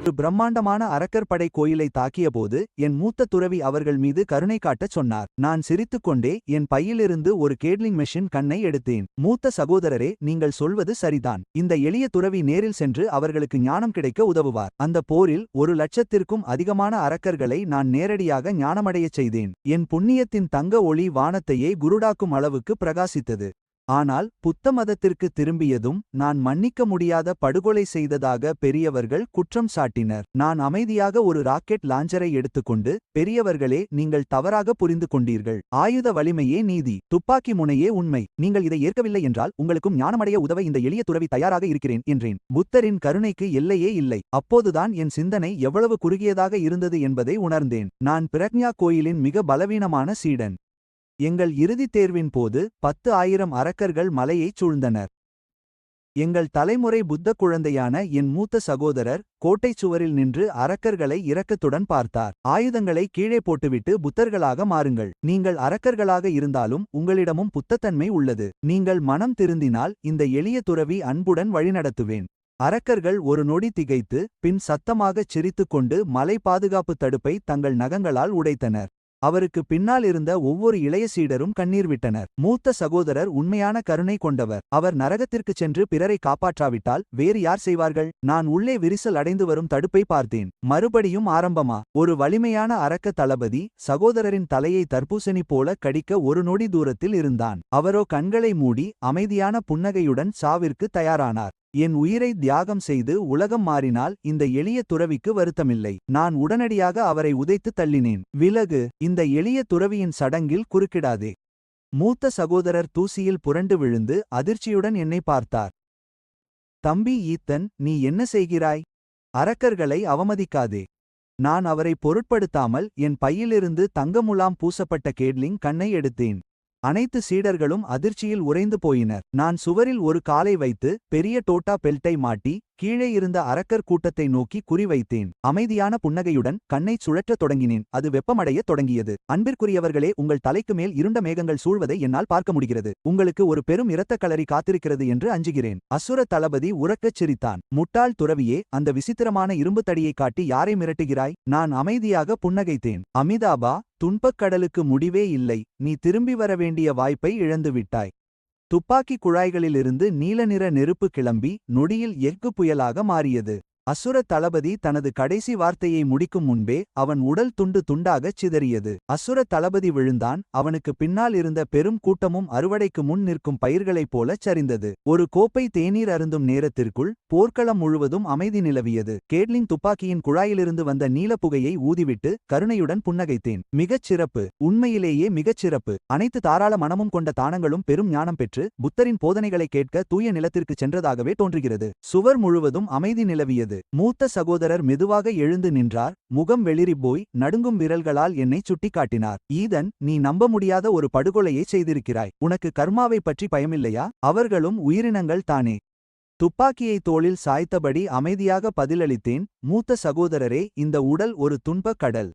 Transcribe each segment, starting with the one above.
ஒரு பிரம்மாண்டமான அரக்கர் படை கோயிலை தாக்கியபோது என் மூத்த துறவி அவர்கள் மீது கருணை காட்டச் சொன்னார். நான் சிரித்துக்கொண்டே என் பையிலிருந்து ஒரு கேட்லிங் மெஷின் கண்ணை எடுத்தேன். மூத்த சகோதரரே, நீங்கள் சொல்வது சரிதான். இந்த எளிய துறவி நேரில் சென்று அவர்களுக்கு ஞானம் கிடைக்க உதவுவார். அந்த போரில் 1,00,000க்கும் அதிகமான அரக்கர்களை நான் நேரடியாக ஞானமடையச் செய்தேன். என் புண்ணியத்தின் தங்க ஒளி வானத்தையே குருடாக்கும் அளவுக்கு பிரகாசித்தது. ஆனால் புத்த மதத்திற்கு திரும்பியதும் நான் மன்னிக்க முடியாத படுகொலை செய்ததாக பெரியவர்கள் குற்றம் சாட்டினர். நான் அமைதியாக ஒரு ராக்கெட் லாஞ்சரை எடுத்துக்கொண்டு, பெரியவர்களே, நீங்கள் தவறாக புரிந்து கொண்டீர்கள். ஆயுத வலிமையே நீதி, துப்பாக்கி முனையே உண்மை. நீங்கள் இதை ஏற்கவில்லை என்றால் உங்களுக்கும் ஞானமடைய உதவ இந்த எளிய துறவி தயாராக இருக்கிறேன் என்றேன். புத்தரின் கருணைக்கு எல்லையே இல்லை. அப்போதுதான் என் சிந்தனை எவ்வளவு குறுகியதாக இருந்தது என்பதை உணர்ந்தேன். நான் பிரக்ஞா கோயிலின் மிக பலவீனமான சீடன். எங்கள் இறுதித் தேர்வின் போது 10,000 அரக்கர்கள் மலையைச் சூழ்ந்தனர். எங்கள் தலைமுறை புத்த குழந்தையான என் மூத்த சகோதரர் கோட்டைச் சுவரில் நின்று அரக்கர்களை இரக்கத்துடன் பார்த்தார். ஆயுதங்களை கீழே போட்டுவிட்டு புத்தர்களாக மாறுங்கள். நீங்கள் அரக்கர்களாக இருந்தாலும் உங்களிடமும் புத்தத்தன்மை உள்ளது. நீங்கள் மனம் திருந்தினால் இந்த எளிய துறவி அன்புடன் வழிநடத்துவேன். அரக்கர்கள் ஒரு நொடி திகைத்து, பின் சத்தமாகச் சிரித்துக்கொண்டு மலை பாதுகாப்பு தடுப்பை தங்கள் நகங்களால் உடைத்தனர். அவருக்கு பின்னால் இருந்த ஒவ்வொரு இளைய சீடரும் கண்ணீர் விட்டனர். மூத்த சகோதரர் உண்மையான கருணை கொண்டவர். அவர் நரகத்திற்குச் சென்று பிறரை காப்பாற்றாவிட்டால் வேறு யார் செய்வார்கள்? நான் உள்ளே விரிசல் அடைந்து வரும் தடுப்பை பார்த்தேன். மறுபடியும் ஆரம்பமா? ஒரு வலிமையான அரக்க தளபதி சகோதரரின் தலையை தர்பூசணி போல கடிக்க ஒரு நொடி தூரத்தில் இருந்தான். அவரோ கண்களை மூடி அமைதியான புன்னகையுடன் சாவிற்கு தயாரானார். என் உயிரை தியாகம் செய்து உலகம் மாறினால் இந்த எளிய துறவிக்கு வருத்தமில்லை. நான் உடனடியாக அவரை உதைத்து தள்ளினேன். விலகு, இந்த எளிய துறவியின் சடங்கில் குறுக்கிடாதே. மூத்த சகோதரர் தூசியில் புரண்டு விழுந்து அதிர்ச்சியுடன் என்னை பார்த்தார். தம்பி ஈத்தன், நீ என்ன செய்கிறாய்? அரக்கர்களை அவமதிக்காதே. நான் அவரை பொருட்படுத்தாமல் என் பையிலிருந்து தங்கமுலாம் பூசப்பட்ட கேட்லிங் கண்ணை எடுத்தேன். அனைத்து சீடர்களும் அதிர்ச்சியில் உறைந்து போயினர். நான் சுவரில் ஒரு காலை வைத்து பெரிய டோட்டா பெல்ட்டை மாட்டி கீழே இருந்த அரக்கர் கூட்டத்தை நோக்கி குறிவைத்தேன். அமைதியான புன்னகையுடன் கண்ணைச் சுழற்றத் தொடங்கினேன். அது வெப்பமடையத் தொடங்கியது. அன்பிற்குரியவர்களே, உங்கள் தலைக்கு மேல் இருண்ட மேகங்கள் சூழ்வதை என்னால் பார்க்க முடிகிறது. உங்களுக்கு ஒரு பெரும் இரத்தக்களரி காத்திருக்கிறது என்று அஞ்சுகிறேன். அசுர தளபதி உரக்கச் சிரித்தான். முட்டாள் துறவியே, அந்த விசித்திரமான இரும்பு தடியை காட்டி யாரை மிரட்டுகிறாய்? நான் அமைதியாக புன்னகைத்தேன். அமிதாபா, துன்பக்கடலுக்கு முடிவே இல்லை. நீ திரும்பி வர வேண்டிய வாய்ப்பை இழந்துவிட்டாய். துப்பாக்கி குழாய்களிலிருந்து நீல நிற நெருப்பு கிளம்பி நொடியில் எஃகு புயலாக மாறியது. அசுர தளபதி தனது கடைசி வார்த்தையை முடிக்கும் முன்பே அவன் உடல் துண்டு துண்டாகச் சிதறியது. அசுர தளபதி விழுந்தான். அவனுக்கு பின்னால் இருந்த பெரும் கூட்டமும் அறுவடைக்கு முன் நிற்கும் பயிர்களைப் போலச் சரிந்தது. ஒரு கோப்பை தேநீர் அருந்தும் நேரத்திற்குள் போர்க்களம் முழுவதும் அமைதி நிலவியது. கேட்லிங் துப்பாக்கியின் குழாயிலிருந்து வந்த நீலப்புகையை ஊதிவிட்டு கருணையுடன் புன்னகைத்தேன். மிகச் சிறப்பு, உண்மையிலேயே மிகச் சிறப்பு. அனைத்து தாராள மனமும் கொண்ட தானங்களும் பெரும் ஞானம் பெற்று புத்தரின் போதனைகளை கேட்க தூய நிலத்திற்கு சென்றதாகவே தோன்றுகிறது. சுவர் முழுவதும் அமைதி நிலவியது. மூத்த சகோதரர் மெதுவாக எழுந்து நின்றார். முகம் வெளிரி போய் நடுங்கும் விரல்களால் என்னை சுட்டிக்காட்டினார். ஈதன், நீ நம்ப முடியாத ஒரு படுகொலையை செய்திருக்கிறாய். உனக்கு கர்மாவை பற்றி பயமில்லையா? அவர்களும் உயிரினங்கள் தானே. துப்பாக்கியை தோளில் சாய்த்தபடி அமைதியாக பதிலளித்தேன். மூத்த சகோதரரே, இந்த உடல் ஒரு துன்பக் கடல்.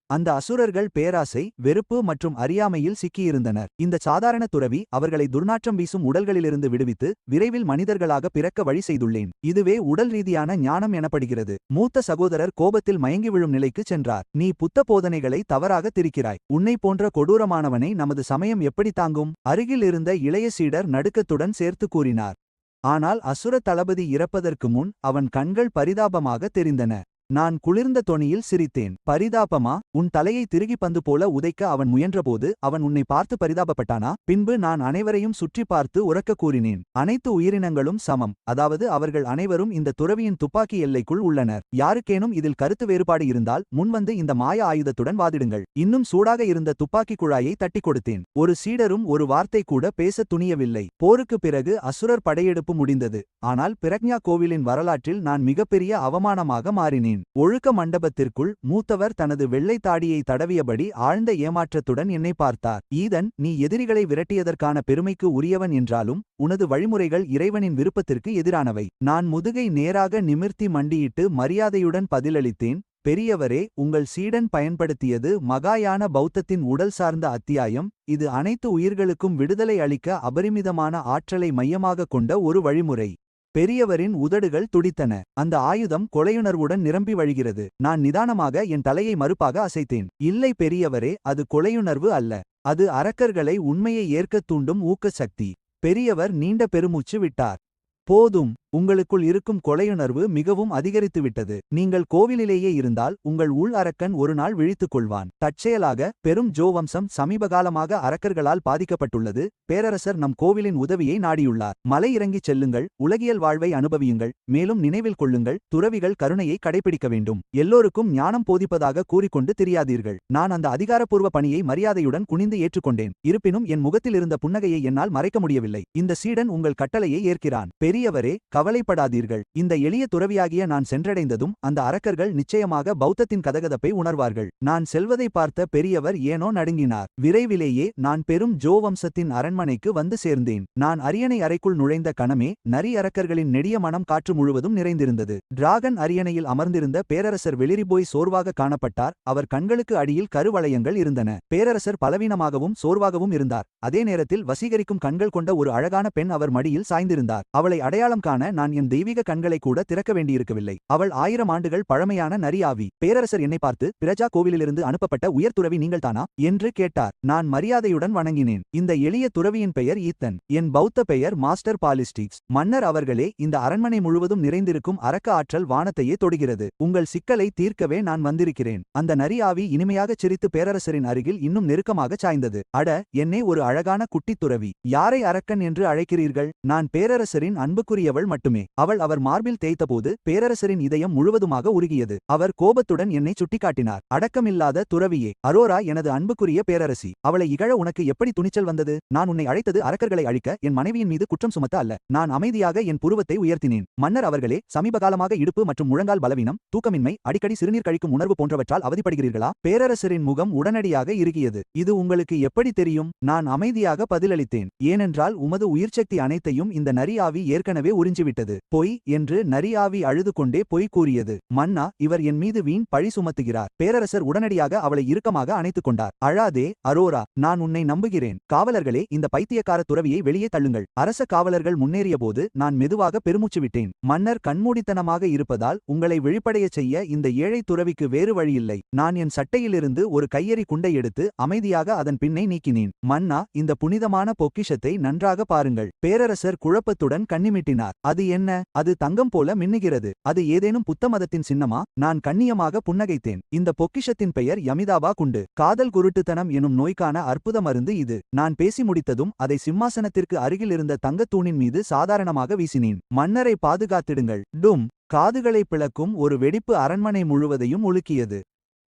அந்த அசுரர்கள் பேராசை, வெறுப்பு மற்றும் அறியாமையில் சிக்கியிருந்தனர். இந்த சாதாரண துறவி அவர்களை துர்நாற்றம் வீசும் உடல்களிலிருந்து விடுவித்து விரைவில் மனிதர்களாக பிறக்க வழி செய்துள்ளேன். இதுவே உடல் ரீதியான ஞானம் எனப்படுகிறது. மூத்த சகோதரர் கோபத்தில் மயங்கி விழும் நிலைக்கு சென்றார். நீ புத்த போதனைகளை தவறாக திரிக்கிறாய். உன்னை போன்ற கொடூரமானவனை நமது சமயம் எப்படி தாங்கும்? அருகில் இருந்த இளைய சீடர் நடுக்கத்துடன் சேர்த்து கூறினார். ஆனால் அசுர தளபதி இறப்பதற்கு முன் அவன் கண்கள் பரிதாபமாக தெரிந்தன. நான் குளிர்ந்த தொனியில் சிரித்தேன். பரிதாபமா? உன் தலையை திருகி பந்து போல உதைக்க அவன் முயன்றபோது அவன் உன்னை பார்த்து பரிதாபப்பட்டானா? பின்பு நான் அனைவரையும் சுற்றி பார்த்து உரக்க கூறினேன். அனைத்து உயிரினங்களும் சமம். அதாவது அவர்கள் அனைவரும் இந்த துறவியின் துப்பாக்கி எல்லைக்குள் உள்ளனர். யாருக்கேனும் இதில் கருத்து வேறுபாடு இருந்தால் முன்வந்து இந்த மாய ஆயுதத்துடன் வாதிடுங்கள். இன்னும் சூடாக இருந்த துப்பாக்கி குழாயை தட்டி கொடுத்தேன். ஒரு சீடரும் ஒரு வார்த்தை கூட பேச துணியவில்லை. போருக்கு பிறகு அசுரர் படையெடுப்பு முடிந்தது. ஆனால் பிரக்ஞா கோவிலின் வரலாற்றில் நான் மிகப்பெரிய அவமானமாக மாறினேன். ஒழுக்க மண்டபத்திற்குள் மூத்தவர் தனது வெள்ளை தாடியை தடவியபடி ஆழ்ந்த ஏமாற்றத்துடன் என்னை பார்த்தார். ஈதன், நீ எதிரிகளை விரட்டியதற்கான பெருமைக்கு உரியவன் என்றாலும் உனது வழிமுறைகள் இறைவனின் விருப்பத்திற்கு எதிரானவை. நான் முதுகை நேராக நிமிர்த்தி மண்டியிட்டு மரியாதையுடன் பதிலளித்தேன். பெரியவரே, உங்கள் சீடன் பயன்படுத்தியது மகாயான பௌத்தத்தின் உடல் சார்ந்த அத்தியாயம். இது அனைத்து உயிர்களுக்கும் விடுதலை அளிக்க அபரிமிதமான ஆற்றலை மையமாக கொண்ட ஒரு வழிமுறை. பெரியவரின் உதடுகள் துடித்தன. அந்த ஆயுதம் கொலையுணர்வுடன் நிரம்பி வழிகிறது. நான் நிதானமாக என் தலையை மறுப்பாக அசைத்தேன். இல்லை பெரியவரே, அது கொலையுணர்வு அல்ல. அது அரக்கர்களை உண்மையை ஏற்கத் தூண்டும் ஊக்க சக்தி. பெரியவர் நீண்ட பெருமூச்சு விட்டார். போதும். உங்களுக்குள் இருக்கும் கொலையுணர்வு மிகவும் அதிகரித்துவிட்டது. நீங்கள் கோவிலிலேயே இருந்தால் உங்கள் உள் அரக்கன் ஒரு நாள் விழித்துக் கொள்வான். தற்செயலாக பெரும் ஜோ வம்சம் சமீபகாலமாக அரக்கர்களால் பாதிக்கப்பட்டுள்ளது. பேரரசர் நம் கோவிலின் உதவியை நாடியுள்ளார். மலை இறங்கிச் செல்லுங்கள், உலகியல் வாழ்வை அனுபவியுங்கள். மேலும் நினைவில் கொள்ளுங்கள், துறவிகள் கருணையை கடைபிடிக்க வேண்டும். எல்லோருக்கும் ஞானம் போதிப்பதாக கூறிக்கொண்டு திரியாதீர்கள். நான் அந்த அதிகாரப்பூர்வ பணியை மரியாதையுடன் குனிந்து ஏற்றுக்கொண்டேன். இருப்பினும் என் முகத்தில் இருந்த புன்னகையை என்னால் மறைக்க முடியவில்லை. இந்த சீடன் உங்கள் கட்டளையை ஏற்கிறான். பெரியவரே, கவலைப்படாதீர்கள். இந்த எளிய துறவியாகிய நான் சென்றடைந்ததும் அந்த அரக்கர்கள் நிச்சயமாக பௌத்தத்தின் கதகதப்பை உணர்வார்கள். நான் செல்வதை பார்த்த பெரியவர் ஏனோ நடுங்கினார். விரைவிலேயே நான் பெரும் ஜோ வம்சத்தின் அரண்மனைக்கு வந்து சேர்ந்தேன். நான் அரியணை அறைக்குள் நுழைந்த கணமே நரி அரக்கர்களின் நெடிய மனம் காற்று முழுவதும் நிறைந்திருந்தது. டிராகன் அரியணையில் அமர்ந்திருந்த பேரரசர் வெளிரிபோய் சோர்வாக காணப்பட்டார். அவர் கண்களுக்கு அடியில் கருவளையங்கள் இருந்தன. பேரரசர் பலவீனமாகவும் சோர்வாகவும் இருந்தார். அதே நேரத்தில் வசீகரிக்கும் கண்கள் கொண்ட ஒரு அழகான பெண் அவர் மடியில் சாய்ந்திருந்தார். அவளை அடையாளம் காண நான் என் தெய்வீக கண்களை கூட திறக்க வேண்டியிருக்கவில்லை. அவள் 1000 ஆண்டுகள் பழமையான நரியாவி. பேரரசர் என்னை பார்த்து, பிரஜா கோவிலிலிருந்து அனுப்பப்பட்ட உயர் துறவி நீங்கள்தானா என்று கேட்டார். நான் மரியாதையுடன் வணங்கினேன். இந்த எளிய துறவியின் பெயர் ஈத்தன். என் பௌத்த பெயர் மாஸ்டர் பாலிஸ்டிக்ஸ். மன்னர் அவர்களே, இந்த அரண்மனை முழுவதும் நிறைந்திருக்கும் அரக்க ஆற்றல் வானத்தையே தொடுகிறது. உங்கள் சிக்கலை தீர்க்கவே நான் வந்திருக்கிறேன். அந்த நரியாவி இனிமையாகச் சிரித்து பேரரசரின் அருகில் இன்னும் நெருக்கமாகச் சாய்ந்தது. அட, என்னே ஒரு அழகான குட்டித் துறவி. யாரை அரக்கன் என்று அழைக்கிறீர்கள்? நான் பேரரசரின் அன்புக்குரியவள் மட்டுமே. அவள் அவர் மார்பில் தேய்த்தபோது பேரரசரின் இதயம் முழுவதுமாக உருகியது. அவர் கோபத்துடன் என்னை சுட்டிக்காட்டினார். அடக்கமில்லாத துறவியே. அரோரா எனது அன்புக்குரிய பேரரசி. அவளை இகழ உனக்கு எப்படி துணிச்சல் வந்தது? நான் உன்னை அழைத்தது அரக்கர்களை அழிக்க, என் மனைவியின் மீது குற்றம் சுமத்த அல்ல. நான் அமைதியாக என் புருவத்தை உயர்த்தினேன். மன்னர் அவர்களே, சமீபகாலமாக இடுப்பு மற்றும் முழங்கால் பலவீனம், தூக்கமின்மை, அடிக்கடி சிறுநீர் கழிக்கும் உணர்வு போன்றவற்றால் அவதிப்படுகிறீர்களா? பேரரசரின் முகம் உடனடியாக இறுகியது. இது உங்களுக்கு எப்படி தெரியும்? நான் அமைதியாக பதிலளித்தேன். ஏனென்றால் உமது உயிர்ச்சக்தி அனைத்தையும் இந்த நரியாவி ஏற்கனவே உறிஞ்சிவிட்டது. பொய் என்று நரியாவி அழுது கொண்டே பொய் கூறியது. மன்னா, இவர் என் மீது வீண் பழி சுமத்துகிறார். பேரரசர் உடனடியாக அவளை இறுக்கமாக அணைத்துக் கொண்டார். அழாதே அரோரா, நான் உன்னை நம்புகிறேன். காவலர்களே, இந்த பைத்தியக்கார துறவியை வெளியே தள்ளுங்கள். அரச காவலர்கள் முன்னேறியபோது நான் மெதுவாக பெருமூச்சு விட்டேன். மன்னர் கண்மூடித்தனமாக இருப்பதால் உங்களை விழிப்படையச் செய்ய இந்த ஏழை துறவிக்கு வேறு வழியில்லை. நான் என் சட்டையிலிருந்து ஒரு கையெறி குண்டை எடுத்து அமைதியாக அதன் பின்னை நீக்கினேன். மன்னா, இந்த புனிதமான பொக்கிஷத்தை நன்றாக பாருங்கள். பேரரசர் குழப்பத்துடன் கண்ணிமிட்டினார். அது என்ன? அது தங்கம் போல மின்னுகிறது. அது ஏதேனும் புத்த மதத்தின் சின்னமா? நான் கண்ணியமாக புன்னகைத்தேன். இந்த பொக்கிஷத்தின் பெயர் யமிதாபா குண்டு. காதல் குருட்டுத்தனம் எனும் நோய்க்கான அற்புத மருந்து இது. நான் பேசி முடித்ததும் அதை சிம்மாசனத்திற்கு அருகில் இருந்த தங்கத்தூணின் மீது சாதாரணமாக வீசினேன். மன்னரை பாதுகாத்திடுங்கள். டும். காதுகளை பிளக்கும் ஒரு வெடிப்பு அரண்மனை முழுவதையும் உலுக்கியது.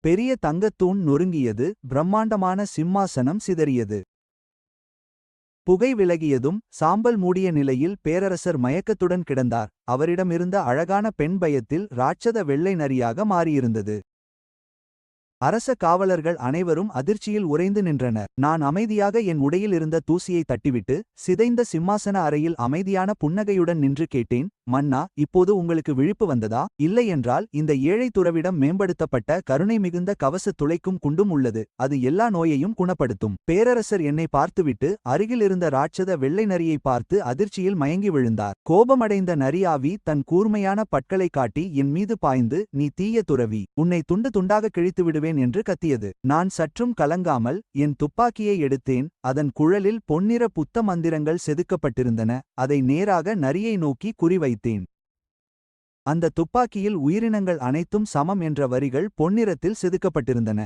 பெரிய தங்கத்தூண் நொறுங்கியது. பிரம்மாண்டமான சிம்மாசனம் சிதறியது. புகை விலகியதும் சாம்பல் மூடிய நிலையில் பேரரசர் மயக்கத்துடன் கிடந்தார். அவரிடமிருந்த அழகான பெண் பயத்தில் ராட்சத வெள்ளை நரியாக மாறியிருந்தது. அரச காவலர்கள் அனைவரும் அதிர்ச்சியில் உறைந்து நின்றனர். நான் அமைதியாக என் உடையில் இருந்த தூசியை தட்டிவிட்டு சிதைந்த சிம்மாசன அறையில் அமைதியான புன்னகையுடன் நின்று கேட்டேன். மன்னா, இப்போது உங்களுக்கு விழிப்பு வந்ததா? இல்லையென்றால் இந்த ஏழை துறவிடம் மேம்படுத்தப்பட்ட கருணை மிகுந்த கவச துளைக்கும் குண்டும் உள்ளது. அது எல்லா நோயையும் குணப்படுத்தும். பேரரசர் என்னை பார்த்துவிட்டு அருகில் இருந்த ராட்சத வெள்ளை நரியை பார்த்து அதிர்ச்சியில் மயங்கி விழுந்தார். கோபமடைந்த நரியாவி தன் கூர்மையான பற்களை காட்டி என் மீது பாய்ந்து, நீ தீய துறவி, உன்னை துண்டு துண்டாக கிழித்து விடுவேன் என்று கத்தியது. நான் சற்றும் கலங்காமல் என் துப்பாக்கியை எடுத்தேன். அதன் குழலில் பொன்னிற புத்த மந்திரங்கள் செதுக்கப்பட்டிருந்தன. அதை நேராக நரியை நோக்கி குறிவைத்தேன். அந்த துப்பாக்கியில் உயிரினங்கள் அனைத்தும் சமம் என்ற வரிகள் பொன்னிறத்தில் செதுக்கப்பட்டிருந்தன.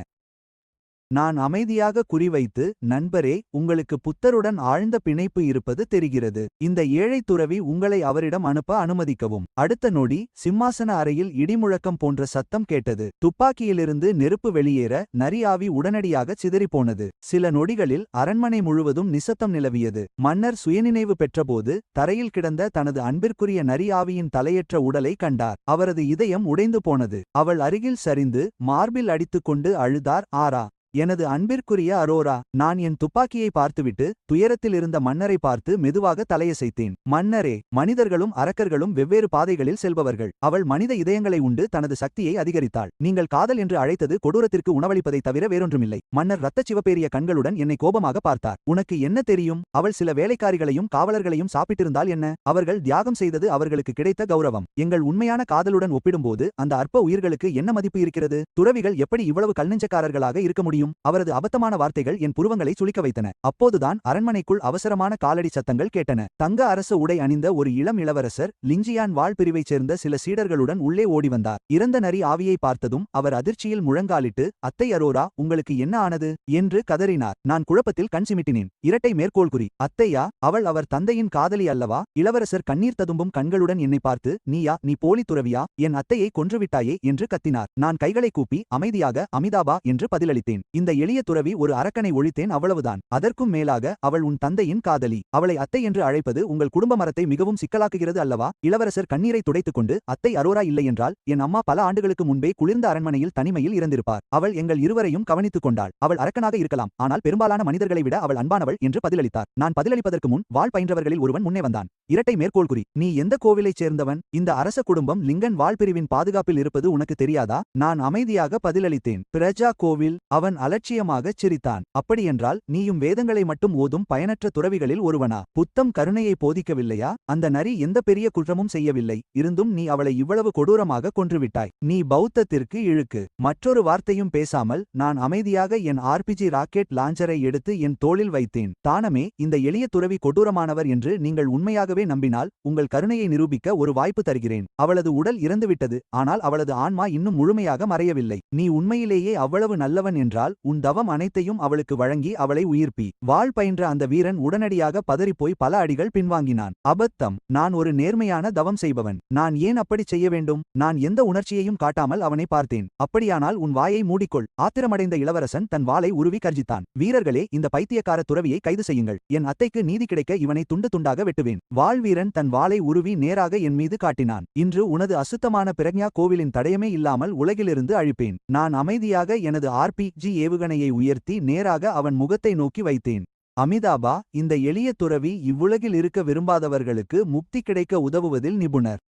நான் அமைதியாக குறிவைத்து, நண்பரே, உங்களுக்கு புத்தருடன் ஆழ்ந்த பிணைப்பு இருப்பது தெரிகிறது. இந்த ஏழை துறவி உங்களை அவரிடம் அனுப்ப அனுமதிக்கவும். அடுத்த நொடி சிம்மாசன அறையில் இடிமுழக்கம் போன்ற சத்தம் கேட்டது. துப்பாக்கியிலிருந்து நெருப்பு வெளியேற நரியாவி உடனடியாக சிதறிப்போனது. சில நொடிகளில் அரண்மனை முழுவதும் நிசத்தம் நிலவியது. மன்னர் சுயநினைவு பெற்றபோது தரையில் கிடந்த தனது அன்பிற்குரிய நரியாவியின் தலையற்ற உடலை கண்டார். அவரது இதயம் உடைந்து போனது. அவள் அருகில் சரிந்து மார்பில் அடித்துக்கொண்டு அழுதார். ஆரா, எனது அன்பிற்குரிய அரோரா, நான் என் துப்பாக்கியை பார்த்துவிட்டு துயரத்தில் இருந்த மன்னரை பார்த்து மெதுவாக தலையசைத்தேன். மன்னரே, மனிதர்களும் அரக்கர்களும் வெவ்வேறு பாதைகளில் செல்பவர்கள். அவள் மனித இதயங்களை உண்டு தனது சக்தியை அதிகரித்தாள். நீங்கள் காதல் என்று அழைத்தது கொடூரத்திற்கு உணவளிப்பதை தவிர வேறொன்றுமில்லை. மன்னர் இரத்தச் சிவப்பேறிய கண்களுடன் என்னை கோபமாக பார்த்தார். உனக்கு என்ன தெரியும்? அவள் சில வேலைக்காரிகளையும் காவலர்களையும் சாப்பிட்டிருந்தால் என்ன? அவர்கள் தியாகம் செய்தது அவர்களுக்கு கிடைத்த கௌரவம். எங்கள் உண்மையான காதலுடன் ஒப்பிடும்போது அந்த அற்ப உயிர்களுக்கு என்ன மதிப்பு இருக்கிறது? துறவிகள் எப்படி இவ்வளவு கல்நெஞ்சக்காரர்களாக இருக்க முடியும்? அவரது அபத்தமான வார்த்தைகள் என் புருவங்களை சுளிக்க வைத்தன. அப்போதுதான் அரண்மனைக்குள் அவசரமான காலடி சத்தங்கள் கேட்டன. தங்க அரச உடை அணிந்த ஒரு இளம் இளவரசர் லிஞ்சியான் வாழ் பிரிவைச் சேர்ந்த சில சீடர்களுடன் உள்ளே ஓடி வந்தார். இறந்த நரி ஆவியை பார்த்ததும் அவர் அதிர்ச்சியில் முழங்காலிட்டு, அத்தை அரோரா, உங்களுக்கு என்ன ஆனது என்று கதறினார். நான் குழப்பத்தில் கண் சிமிட்டினேன். இரட்டை மேற்கோள் குறி. அத்தையா? அவள் அவர் தந்தையின் காதலி அல்லவா? இளவரசர் கண்ணீர் ததும்பும் கண்களுடன் என்னை பார்த்து, நீயா? நீ போலி துறவியா? என் அத்தையை கொன்றுவிட்டாயே என்று கத்தினார். நான் கைகளை கூப்பி அமைதியாக அமிதாபா என்று பதிலளித்தேன். இந்த எளிய துறவி ஒரு அரக்கனை ஒழித்தேன், அவ்வளவுதான். அதற்கும் மேலாக அவள் உன் தந்தையின் காதலி. அவளை அத்தை என்று அழைப்பது உங்கள் குடும்ப மரத்தை மிகவும் சிக்கலாக்குகிறது அல்லவா? இளவரசர் கண்ணீரை துடைத்துக்கொண்டு, அத்தை அரோரா இல்லையென்றால் என் அம்மா பல ஆண்டுகளுக்கு முன்பே குளிர்ந்த அரண்மனையில் தனிமையில் இறந்திருப்பார். அவள் எங்கள் இருவரையும் கவனித்துக் கொண்டாள். அவள் அரக்கனாக இருக்கலாம், ஆனால் பெரும்பாலான மனிதர்களை விட அவள் அன்பானவள் என்று பதிலளித்தார். நான் பதிலளிப்பதற்கு முன் வாள் பயின்றவர்களில் ஒருவன் முன்னே வந்தான். இரட்டை மேற்கோள் குறி. நீ எந்த கோவிலைச் சேர்ந்தவன்? இந்த அரச குடும்பம் லிங்கன் வாழ் பிரிவின் பாதுகாப்பில் இருப்பது உனக்கு தெரியாதா? நான் அமைதியாக பதிலளித்தேன். பிரஜா கோவில். அவன் அலட்சியமாகச் சிரித்தான். அப்படியென்றால் நீயும் வேதங்களை மட்டும் ஓதும் பயனற்ற துறவிகளில் ஒருவனா? புத்தம் கருணையை போதிக்கவில்லையா? அந்த நரி எந்த பெரிய குற்றமும் செய்யவில்லை. இருந்தும் நீ அவளை இவ்வளவு கொடூரமாக கொன்றுவிட்டாய். நீ பௌத்தத்திற்கு இழுக்கு. மற்றொரு வார்த்தையும் பேசாமல் நான் அமைதியாக என் ஆர்பிஜி ராக்கெட் லாஞ்சரை எடுத்து என் தோளில் வைத்தேன். தானமே, இந்த எளிய துறவி கொடூரமானவர் என்று நீங்கள் உண்மையாகவே நம்பினால் உங்கள் கருணையை நிரூபிக்க ஒரு வாய்ப்பு தருகிறேன். அவளது உடல் இறந்துவிட்டது, ஆனால் அவளது ஆன்மா இன்னும் முழுமையாக மறையவில்லை. நீ உண்மையிலேயே அவ்வளவு நல்லவன் என்றால் உன் தவம் அனைத்தையும் அவளுக்கு வழங்கி அவளை உயிர்ப்பி. வாள் பயின்ற அந்த வீரன் உடனடியாக பதறிப்போய் பல அடிகள் பின்வாங்கினான். அபத்தம். நான் ஒரு நேர்மையான தவம் செய்பவன். நான் ஏன் அப்படிச் செய்ய வேண்டும்? நான் எந்த உணர்ச்சியையும் காட்டாமல் அவனை பார்த்தேன். அப்படியானால் உன் வாயை மூடிக்கொள். ஆத்திரமடைந்த இளவரசன் தன் வாளை உருவி கர்ஜித்தான். வீரர்களே, இந்த பைத்தியக்கார துறவியை கைது செய்யுங்கள். என் அத்தைக்கு நீதி கிடைக்க இவனை துண்டு துண்டாக வெட்டுவேன். வாழ்வீரன் தன் வாளை உருவி நேராக என் மீது காட்டினான். இன்று உனது அசுத்தமான பிரக்ஞா கோவிலின் தடயமே இல்லாமல் உலகிலிருந்து அழிப்பேன். நான் அமைதியாக எனது ஆர்பிஜி ஏவுகணையை உயர்த்தி நேராக அவன் முகத்தை நோக்கி வைத்தேன். அமிதாபா, இந்த எளிய துறவி இவ்வுலகில் இருக்க விரும்பாதவர்களுக்கு முக்தி கிடைக்க உதவுவதில் நிபுணர்.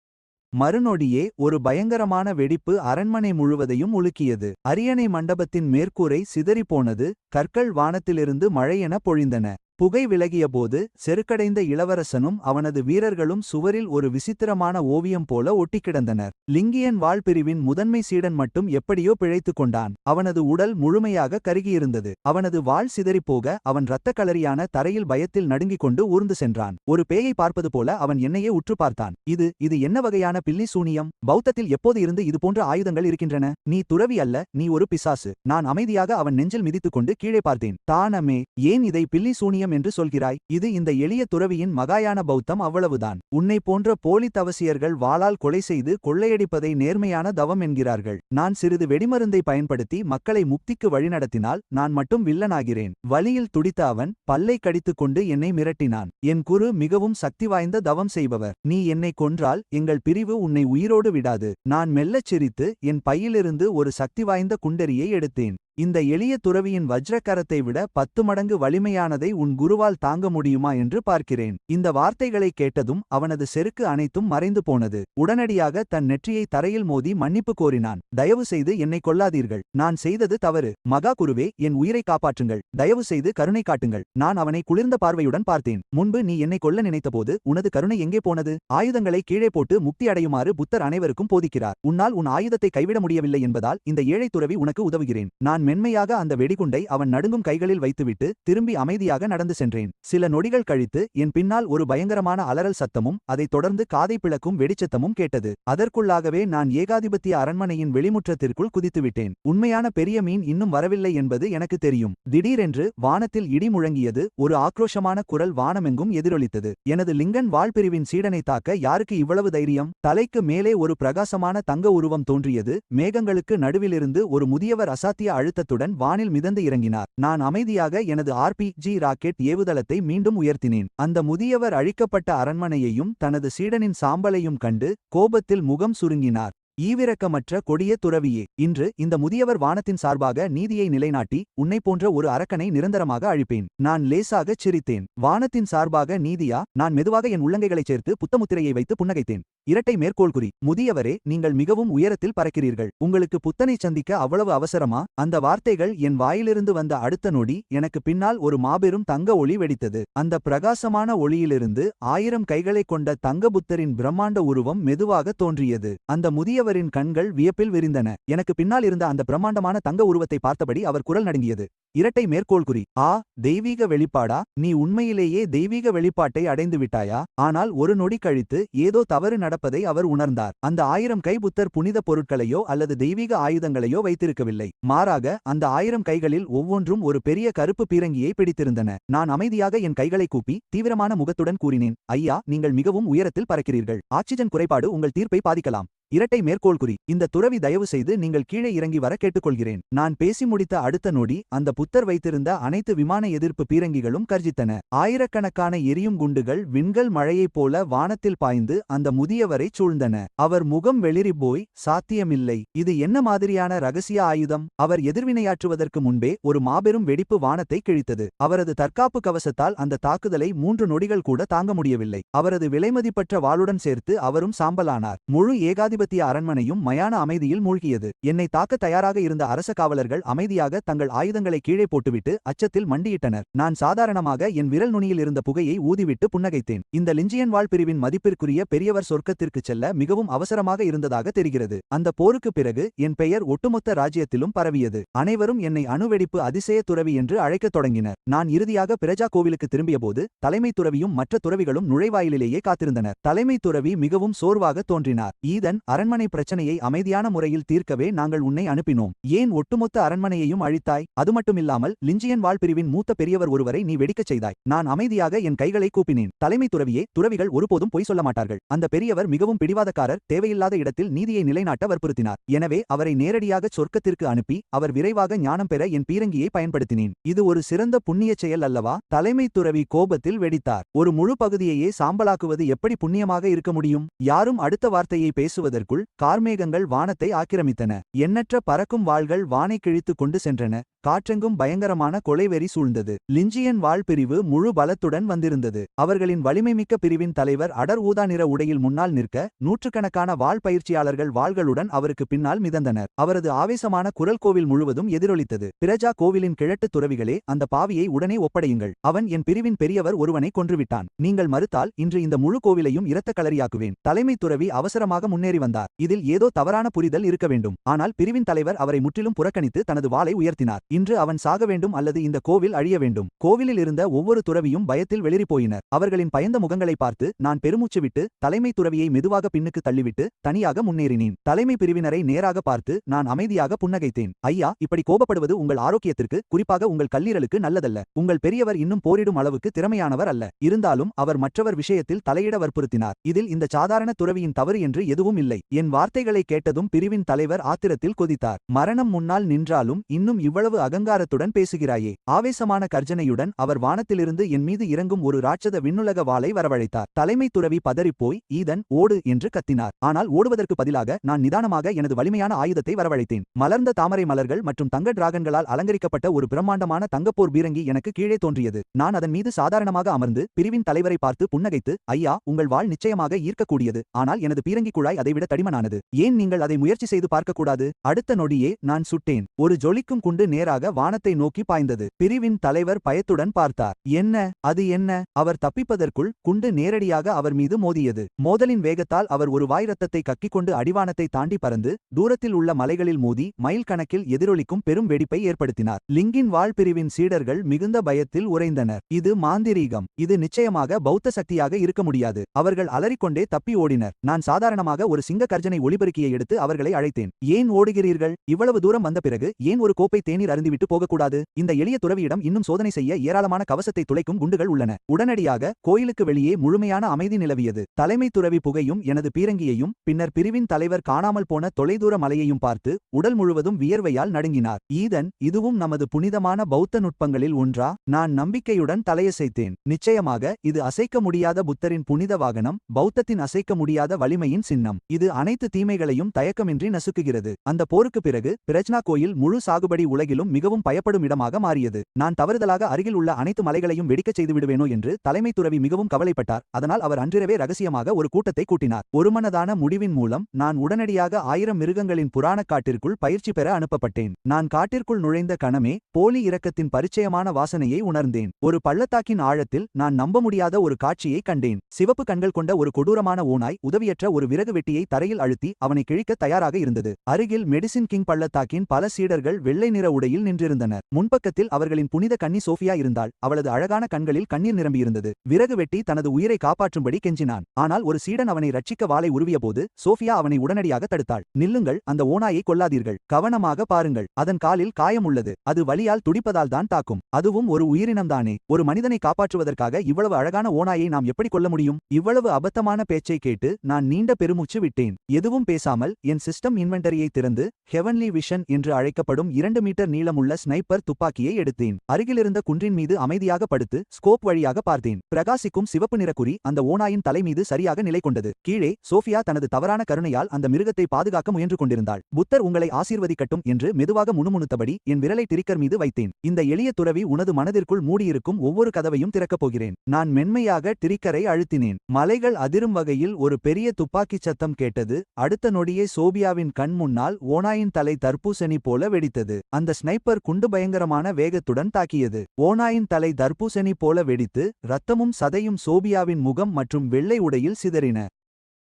மறுநொடியே ஒரு பயங்கரமான வெடிப்பு அரண்மனை முழுவதையும் உலுக்கியது. அரியணை மண்டபத்தின் மேற்கூரை சிதறிப்போனது. கற்கள் வானத்திலிருந்து மழையென பொழிந்தன. புகை விலகியபோது செருக்கடைந்த இளவரசனும் அவனது வீரர்களும் சுவரில் ஒரு விசித்திரமான ஓவியம் போல ஒட்டிக்கிடந்தனர். லிங்கியன் வாழ் பிரிவின் முதன்மை சீடன் மட்டும் எப்படியோ பிழைத்துக் கொண்டான். அவனது உடல் முழுமையாக கருகியிருந்தது. அவனது வாள் சிதறிப்போக அவன் இரத்த களரியான தரையில் பயத்தில் நடுங்கிக் கொண்டு ஊர்ந்து சென்றான். ஒரு பேயை பார்ப்பது போல அவன் என்னையே உற்று பார்த்தான். இது என்ன வகையான பில்லி சூனியம்? பௌத்தத்தில் எப்போது இருந்து இதுபோன்ற ஆயுதங்கள் இருக்கின்றன? நீ துறவி அல்ல, நீ ஒரு பிசாசு. நான் அமைதியாக அவன் நெஞ்சில் மிதித்துக் கொண்டு கீழே பார்த்தேன். தானமே, ஏன் இதை பில்லி சூனியம் என்று சொல்கிறாய்? இது இந்த எளிய துறவியின் மகாயான பௌத்தம், அவ்வளவுதான். உன்னை போன்ற போலி தவசியர்கள் வாளால் கொலை செய்து கொள்ளையடிப்பதை நேர்மையான தவம் என்கிறார்கள். நான் சிறிது வெடிமருந்தை பயன்படுத்தி மக்களை முக்திக்கு வழிநடத்தினால் நான் மட்டும் வில்லனாகிறேன். வலியில் துடித்த அவன் பல்லை கடித்துக் கொண்டு என்னை மிரட்டினான். என் குரு மிகவும் சக்தி வாய்ந்த தவம் செய்பவர். நீ என்னை கொன்றால் எங்கள் பிரிவு உன்னை உயிரோடு விடாது. நான் மெல்லச் சிரித்து என் பையிலிருந்து ஒரு சக்தி வாய்ந்த குண்டரியை எடுத்தேன். இந்த எளிய துறவியின் வஜ்ரக்கரத்தை விட 10 மடங்கு வலிமையானதை உன் குருவால் தாங்க முடியுமா என்று பார்க்கிறேன். இந்த வார்த்தைகளை கேட்டதும் அவனது செருக்கு அனைத்தும் மறைந்து போனது. உடனடியாக தன் நெற்றியை தரையில் மோதி மன்னிப்பு கோரினான். தயவு செய்து என்னை கொல்லாதீர்கள். நான் செய்தது தவறு. மகா குருவே, என் உயிரை காப்பாற்றுங்கள். தயவு செய்து கருணை காட்டுங்கள். நான் அவனை குளிர்ந்த பார்வையுடன் பார்த்தேன். முன்பு நீ என்னை கொல்ல நினைத்தபோது உனது கருணை எங்கே போனது? ஆயுதங்களை கீழே போட்டு முக்தி அடையுமாறு புத்தர் அனைவருக்கும் போதிக்கிறார். உன்னால் உன் ஆயுதத்தை கைவிட முடியவில்லை என்பதால் இந்த ஏழை துறவி உனக்கு உதவுகிறேன். நான் மென்மையாக அந்த வெடிகுண்டை அவன் நடுங்கும் கைகளில் வைத்துவிட்டு திரும்பி அமைதியாக நடந்து சென்றேன். சில நொடிகள் கழித்து என் பின்னால் ஒரு பயங்கரமான அலறல் சத்தமும் அதைத் தொடர்ந்து காதை பிளக்கும் வெடிச்சத்தமும் கேட்டது. அதற்குள்ளாகவே நான் ஏகாதிபத்திய அரண்மனையின் வெளிமுற்றத்திற்குள் குதித்துவிட்டேன். உண்மையான பெரிய மீன் இன்னும் வரவில்லை என்பது எனக்கு தெரியும். திடீரென்று வானத்தில் இடி முழங்கியது. ஒரு ஆக்ரோஷமான குரல் வானமெங்கும் எதிரொலித்தது. எனது லிங்கன் வாழ் பிரிவின் சீடனை தாக்க யாருக்கு இவ்வளவு தைரியம்? தலைக்கு மேலே ஒரு பிரகாசமான தங்க உருவம் தோன்றியது. மேகங்களுக்கு நடுவிலிருந்து ஒரு முதியவர் அசாத்திய அழுத்தத்துடன் வானில் மிதந்து இறங்கினார். நான் அமைதியாக எனது ஆர்பிஜி ராக்கெட் ஏவுதளத்தை மீண்டும் உயர்த்தினேன். அந்த முதியவர் அழிக்கப்பட்ட அரண்மனையையும் தனது சீடனின் சாம்பலையும் கண்டு கோபத்தில் முகம் சுருங்கினார். ஈவிரக்கமற்ற கொடிய துறவியே, இன்று இந்த முதியவர் வானத்தின் சார்பாக நீதியை நிலைநாட்டி உன்னைப் போன்ற ஒரு அரக்கனை நிரந்தரமாக அழிப்பேன். நான் லேசாகச் சிரித்தேன். வானத்தின் சார்பாக நீதியா? நான் மெதுவாக என் உள்ளங்கைகளைச் சேர்த்து புத்தமுத்திரையை வைத்து புன்னகைத்தேன். இரட்டை மேற்கோள்குறி. முதியவரே, நீங்கள் மிகவும் உயரத்தில் பறக்கிறீர்கள். உங்களுக்கு புத்தனை சந்திக்க அவ்வளவு அவசரமா? அந்த வார்த்தைகள் என் வாயிலிருந்து வந்த அடுத்த நொடி எனக்கு பின்னால் ஒரு மாபெரும் தங்க ஒளி வெடித்தது. அந்த பிரகாசமான ஒளியிலிருந்து 1000 கைகளைக் கொண்ட தங்க புத்தரின் பிரம்மாண்ட உருவம் மெதுவாக தோன்றியது. அந்த முதியவரின் கண்கள் வியப்பில் விரிந்தன. எனக்கு பின்னால் இருந்த அந்த பிரம்மாண்டமான தங்க உருவத்தை பார்த்தபடி அவர் குரல் நடுங்கியது. இரட்டை மேற்கோள்குறி. ஆ, தெய்வீக வெளிப்பாடா? நீ உண்மையிலேயே தெய்வீக வெளிப்பாட்டை அடைந்து விட்டாயா? ஆனால் ஒரு நொடி கழித்து ஏதோ தவறு நடப்பதை அவர் உணர்ந்தார். அந்த 1000 கை புத்தர் புனித பொருட்களையோ அல்லது தெய்வீக ஆயுதங்களையோ வைத்திருக்கவில்லை. மாறாக அந்த 1000 கைகளில் ஒவ்வொன்றும் ஒரு பெரிய கருப்பு பீரங்கியை பிடித்திருந்தன. நான் அமைதியாக என் கைகளை கூப்பி தீவிரமான முகத்துடன் கூறினேன், ஐயா, நீங்கள் மிகவும் உயரத்தில் பறக்கிறீர்கள். ஆக்சிஜன் குறைபாடு உங்கள் தீர்ப்பை பாதிக்கலாம். இரட்டை மேற்கோள்குறி. இந்த துறவி தயவு செய்து நீங்கள் கீழே இறங்கி வர கேட்டுக்கொள்கிறேன். நான் பேசி முடித்த அடுத்த நொடி அந்த புத்தர் வைத்திருந்த அனைத்து விமான எதிர்ப்பு பீரங்கிகளும் கர்ஜித்தன. ஆயிரக்கணக்கான எரியும் குண்டுகள் விண்கல் மழையைப் போல வானத்தில் பாய்ந்து அந்த முதியவரை சூழ்ந்தன. அவர் முகம் வெளிரி போய், சாத்தியமில்லை, இது என்ன மாதிரியான ரகசிய ஆயுதம்? அவர் எதிர்வினையாற்றுவதற்கு முன்பே ஒரு மாபெரும் வெடிப்பு வானத்தை கிழித்தது. அவரது தற்காப்பு கவசத்தால் அந்த தாக்குதலை 3 நொடிகள் கூட தாங்க முடியவில்லை. அவரது விலைமதிப்பற்ற வாளுடன் சேர்த்து அவரும் சாம்பலானார். முழு ஏகாதிபத்திய அரண்மனையும் மயான அமைதியில் மூழ்கியது. என்னை தாக்க தயாராக இருந்த அரச காவலர்கள் அமைதியாக தங்கள் ஆயுதங்களை கீழே போட்டுவிட்டு அச்சத்தில் மண்டியிட்டனர். நான் சாதாரணமாக என் விரல் நுனியில் இருந்த புகையை ஊதிவிட்டு புன்னகைத்தேன். இந்த லிஞ்சியன் வாள் பிரிவின் மதிப்பிற்குரிய பெரியவர் சொர்க்கத்திற்குச் செல்ல மிகவும் அவசரமாக இருந்ததாக தெரிகிறது. அந்த போருக்கு பிறகு என் பெயர் ஒட்டுமொத்த ராஜ்யத்திலும் பரவியது. அனைவரும் என்னை அணுவெடிப்பு அதிசய துறவி என்று அழைக்கத் தொடங்கினர். நான் இறுதியாக பிரஜா கோவிலுக்கு திரும்பியபோது தலைமை துறவியும் மற்ற துறவிகளும் நுழைவாயிலிலேயே காத்திருந்தனர். தலைமை துறவி மிகவும் சோர்வாக தோன்றினார். ஈதன், அரண்மனை பிரச்சனையை அமைதியான முறையில் தீர்க்கவே நாங்கள் உன்னை அனுப்பினோம். ஏன் ஒட்டுமொத்த அரண்மனையையும் அழித்தாய்? அதுமட்டுமில்லாமல் லிஞ்சியன் வாள் பிரிவின் மூத்த பெரியவர் ஒருவரை நீ வெடிக்கச் செய்தாய். நான் அமைதியாக என் கைகளை கூப்பினேன். தலைமை துறவியே, துறவிகள் ஒருபோதும் பொய் சொல்ல மாட்டார்கள். அந்த பெரியவர் மிகவும் பிடிவாதக்காரர். தேவையில்லாத இடத்தில் நீதியை நிலைநாட்ட வற்புறுத்தினார். எனவே அவரை நேரடியாக சொர்க்கத்திற்கு அனுப்பி அவர் விரைவாக ஞானம் பெற என் பீரங்கியை பயன்படுத்தினேன். இது ஒரு சிறந்த புண்ணிய செயல் அல்லவா? தலைமை துறவி கோபத்தில் வெடித்தார். ஒரு முழு பகுதியையே சாம்பலாக்குவது எப்படி புண்ணியமாக இருக்க முடியும்? யாரும் அடுத்த வார்த்தையை பேசுவதற்குள் கார்மேகங்கள் வானத்தை ஆக்கிரமித்தன. எண்ணற்ற பறக்கும் வாள்கள் வானை கிழித்துக் கொண்டு சென்றன. காற்றெங்கும் பயங்கரமான கொலைவெறி சூழ்ந்தது. லிஞ்சியன் வாள் பிரிவு முழு பலத்துடன் வந்திருந்தது. அவர்களின் வலிமைமிக்க பிரிவின் தலைவர் அடர் ஊதா நிற உடையில் முன்னால் நிற்க, நூற்றுக்கணக்கான வாள் பயிற்சியாளர்கள் வாள்களுடன் அவருக்கு பின்னால் மிதந்தனர். அவரது ஆவேசமான குரல் கோவில் முழுவதும் எதிரொலித்தது. பிரஜா கோவிலின் கிழட்டு துறவிகளே, அந்த பாவியை உடனே ஒப்படையுங்கள். அவன் என் பிரிவின் பெரியவர் ஒருவனை கொன்றுவிட்டான். நீங்கள் மறுத்தால் இன்று இந்த முழு கோவிலையும் இரத்த களரியாக்குவேன். தலைமை துறவி அவசரமாக முன்னேறி வந்தார். இதில் ஏதோ தவறான புரிதல் இருக்க வேண்டும். ஆனால் பிரிவின் தலைவர் அவரை முற்றிலும் புறக்கணித்து தனது வாளை உயர்த்தினார். இன்று அவன் சாக வேண்டும் அல்லது இந்த கோவில் அழிய வேண்டும். கோவிலில் இருந்த ஒவ்வொரு துறவியும் பயத்தில் வெளிரி போயினர். அவர்களின் பயந்த முகங்களை பார்த்து நான் பெருமூச்சு விட்டு தலைமை துறவியை மெதுவாக பின்னுக்கு தள்ளிவிட்டு தனியாக முன்னேறினேன். தலைமை பிரிவினரை நேராக பார்த்து நான் அமைதியாக புன்னகைத்தேன். ஐயா, இப்படி கோபப்படுவது உங்கள் ஆரோக்கியத்திற்கு, குறிப்பாக உங்கள் கல்லீரலுக்கு நல்லதல்ல. உங்கள் பெரியவர் இன்னும் போரிடும் அளவுக்கு திறமையானவர் அல்ல. இருந்தாலும் அவர் மற்றவர் விஷயத்தில் தலையிட வற்புறுத்தினார். இதில் இந்த சாதாரண துறவியின் தவறு என்று எதுவும் இல்லை. என் வார்த்தைகளை கேட்டதும் பிரிவின் தலைவர் ஆத்திரத்தில் கொதித்தார். மரணம் முன்னால் நின்றாலும் இன்னும் இவ்வளவு அகங்காரத்துடன் பேசுகிறாயே? ஆவேசமான கர்ஜனையுடன் அவர் வானத்திலிருந்து என் மீது இறங்கும் ஒரு ராட்சத விண்ணுலக வாளை வரவழைத்தார். தலைமை துறவி பதறிப்போய், ஈதன், ஓடு என்று கத்தினார். ஆனால் ஓடுவதற்கு பதிலாக நான் நிதானமாக எனது வலிமையான ஆயுதத்தை வரவழைத்தேன். மலர்ந்த தாமரை மலர்கள் மற்றும் தங்க டிராகன்களால் அலங்கரிக்கப்பட்ட ஒரு பிரம்மாண்டமான தங்கப்போர் பீரங்கி எனக்கு கீழே தோன்றியது. நான் அதன் மீது சாதாரணமாக அமர்ந்து பிரிவின் தலைவரை பார்த்து புன்னகைத்து, ஐயா, உங்கள் வாள் நிச்சயமாக ஈர்க்கக்கூடியது. ஆனால் எனது பீரங்கி குழாய் அதைவிட தடிமனானது. ஏன் நீங்கள் அதை முயற்சி செய்து பார்க்கக்கூடாது? அடுத்த நொடியே நான் சுட்டேன். ஒரு ஜொலிக்கும் குண்டு நேராக வானத்தை நோக்கி பாய்ந்தது. பிரிவின் தலைவர் பயத்துடன் பார்த்தார். என்ன அது? என்ன? அவர் தப்பிப்பதற்குள் குண்டு நேரடியாக அவர் மீது மோதியது. மோதலின் வேகத்தால் அவர் ஒரு வாய் ரத்தத்தை கக்கிக்கொண்டு அடிவானத்தை தாண்டி பறந்து தூரத்தில் உள்ள மலைகளில் மோதி மைல் கணக்கில் எதிரொலிக்கும் பெரும் வெடிப்பை ஏற்படுத்தினார். லிங்கின் வாள் பிரிவின் சீடர்கள் மிகுந்த பயத்தில் உறைந்தனர். இது மாந்திரீகம். இது நிச்சயமாக பௌத்த சக்தியாக இருக்க முடியாது. அவர்கள் அலறிக்கொண்டே தப்பி ஓடினர். நான் சாதாரணமாக ஒரு சிங்க கர்ஜனை ஒளிபெருக்கியை எடுத்து அவர்களை அழைத்தேன். ஏன் ஓடுகிறீர்கள்? இவ்வளவு தூரம் வந்த பிறகு ஏன் ஒரு கோப்பை தேநீர் அருந்திவிட்டு போகக்கூடாது? இந்த எளிய துறவியிடம் இன்னும் சோதனை செய்ய ஏராளமான கவசத்தை துளைக்கும் குண்டுகள் உள்ளன. உடனடியாக கோயிலுக்கு வெளியே முழுமையான அமைதி நிலவியது. தலைமை துறவி புகையும் எனது பீரங்கியையும் பின்னர் பிரிவின் தலைவர் காணாமல் போன தொலைதூர மலையையும் பார்த்து உடல் முழுவதும் வியர்வையால் நடுங்கினார். ஈதன், இதுவும் நமது புனிதமான பௌத்த நுட்பங்களில் ஒன்றா? நான் நம்பிக்கையுடன் தலையசைத்தேன். நிச்சயமாக இது அசைக்க முடியாத புத்தரின் புனித வாகனம், பௌத்தத்தின் அசைக்க முடியாத வலிமையின் சின்னம். இது இது அனைத்து தீமைகளையும் தயக்கமின்றி நசுக்குகிறது. அந்த போருக்கு பிறகு பிரஜ்னா கோயில் முழு சாகுபடி உலகிலும் மிகவும் பயப்படும் இடமாக மாறியது. நான் தவறுதலாக அருகில் உள்ள அனைத்து மலைகளையும் வெடிக்கச் செய்து விடுவேனோ என்று தலைமை துறவி மிகவும் கவலைப்பட்டார். அதனால் அவர் அன்றிரவே ரகசியமாக ஒரு கூட்டத்தை கூட்டினார். ஒருமனதான முடிவின் மூலம் நான் உடனடியாக 1000 மிருகங்களின் புராணக் காட்டிற்குள் பயிற்சி பெற அனுப்பப்பட்டேன். நான் காட்டிற்குள் நுழைந்த கணமே போலி இரக்கத்தின் பரிச்சயமான வாசனையை உணர்ந்தேன். ஒரு பள்ளத்தாக்கின் ஆழத்தில் நான் நம்ப முடியாத ஒரு காட்சியை கண்டேன். சிவப்பு கண்கள் கொண்ட ஒரு கொடூரமான ஓநாய் உதவியற்ற ஒரு விறகு வெட்டியை தரையில் அழுத்தி அவனை கிழிக்க தயாராக இருந்தது. அருகில் மெடிசின் கிங் பள்ளத்தாக்கின் பல சீடர்கள் வெள்ளை நிற உடையில் நின்றிருந்தனர். முன்பக்கத்தில் அவர்களின் புனித கன்னி சோஃபியா இருந்தாள். அவளது அழகான கண்களில் கண்ணீர் நிரம்பியிருந்தது. விறகு வெட்டி தனது உயிரை காப்பாற்றும்படி கெஞ்சினான். ஆனால் ஒரு சீடன் அவனை ரட்சிக்க வாளை உருவியபோது சோஃபியா அவனை உடனடியாக தடுத்தாள். நில்லுங்கள், அந்த ஓநாயை கொல்லாதீர்கள். கவனமாக பாருங்கள், அதன் காலில் காயம் உள்ளது. அது வலியால் துடிப்பதால் தான் தாக்கும். அதுவும் ஒரு உயிரினம்தானே. ஒரு மனிதனை காப்பாற்றுவதற்காக இவ்வளவு அழகான ஓநாயை நாம் எப்படி கொல்ல முடியும்? இவ்வளவு அபத்தமான பேச்சை கேட்டு நான் நீண்ட பெருமூச்சு விட்டேன். எதுவும் பேசாமல் என் சிஸ்டம் இன்வென்டரியை திறந்து ஹெவன்லி விஷன் என்று அழைக்கப்படும் 2 மீட்டர் நீளமுள்ள ஸ்னைப்பர் துப்பாக்கியை எடுத்தேன். அருகிலிருந்த குன்றின் மீது அமைதியாக படுத்து ஸ்கோப் வழியாக பார்த்தேன். பிரகாசிக்கும் சிவப்பு நிற குறி அந்த ஓநாயின் தலை மீது சரியாக நிலை கொண்டது. கீழே சோஃபியா தனது தவறான கருணையால் அந்த மிருகத்தை பாதுகாக்க முயன்று கொண்டிருந்தாள். புத்தர் உங்களை ஆசீர்வதிக்கட்டும் என்று மெதுவாக முணுமுணுத்தபடி என் விரலை டிரிக்கர் மீது வைத்தேன். இந்த எளிய துறவி உனது மனதிற்குள் மூடியிருக்கும் ஒவ்வொரு கதவையும் திறக்கப் போகிறேன். நான் மென்மையாக டிரிக்கரை அழுத்தினேன். மலைகள் அதிரும் வகையில் ஒரு பெரிய துப்பாக்கிச் சத்தம் கேட்டது. அடுத்த நொடியே சோபியாவின் கண் முன்னால் ஓநாயின் தலை தர்பூசணி போல வெடித்தது. அந்த ஸ்னைப்பர் குண்டு பயங்கரமான வேகத்துடன் தாக்கியது. ஓநாயின் தலை தர்பூசணி போல வெடித்து இரத்தமும் சதையும் சோபியாவின் முகம் மற்றும் வெள்ளை உடையில் சிதறின.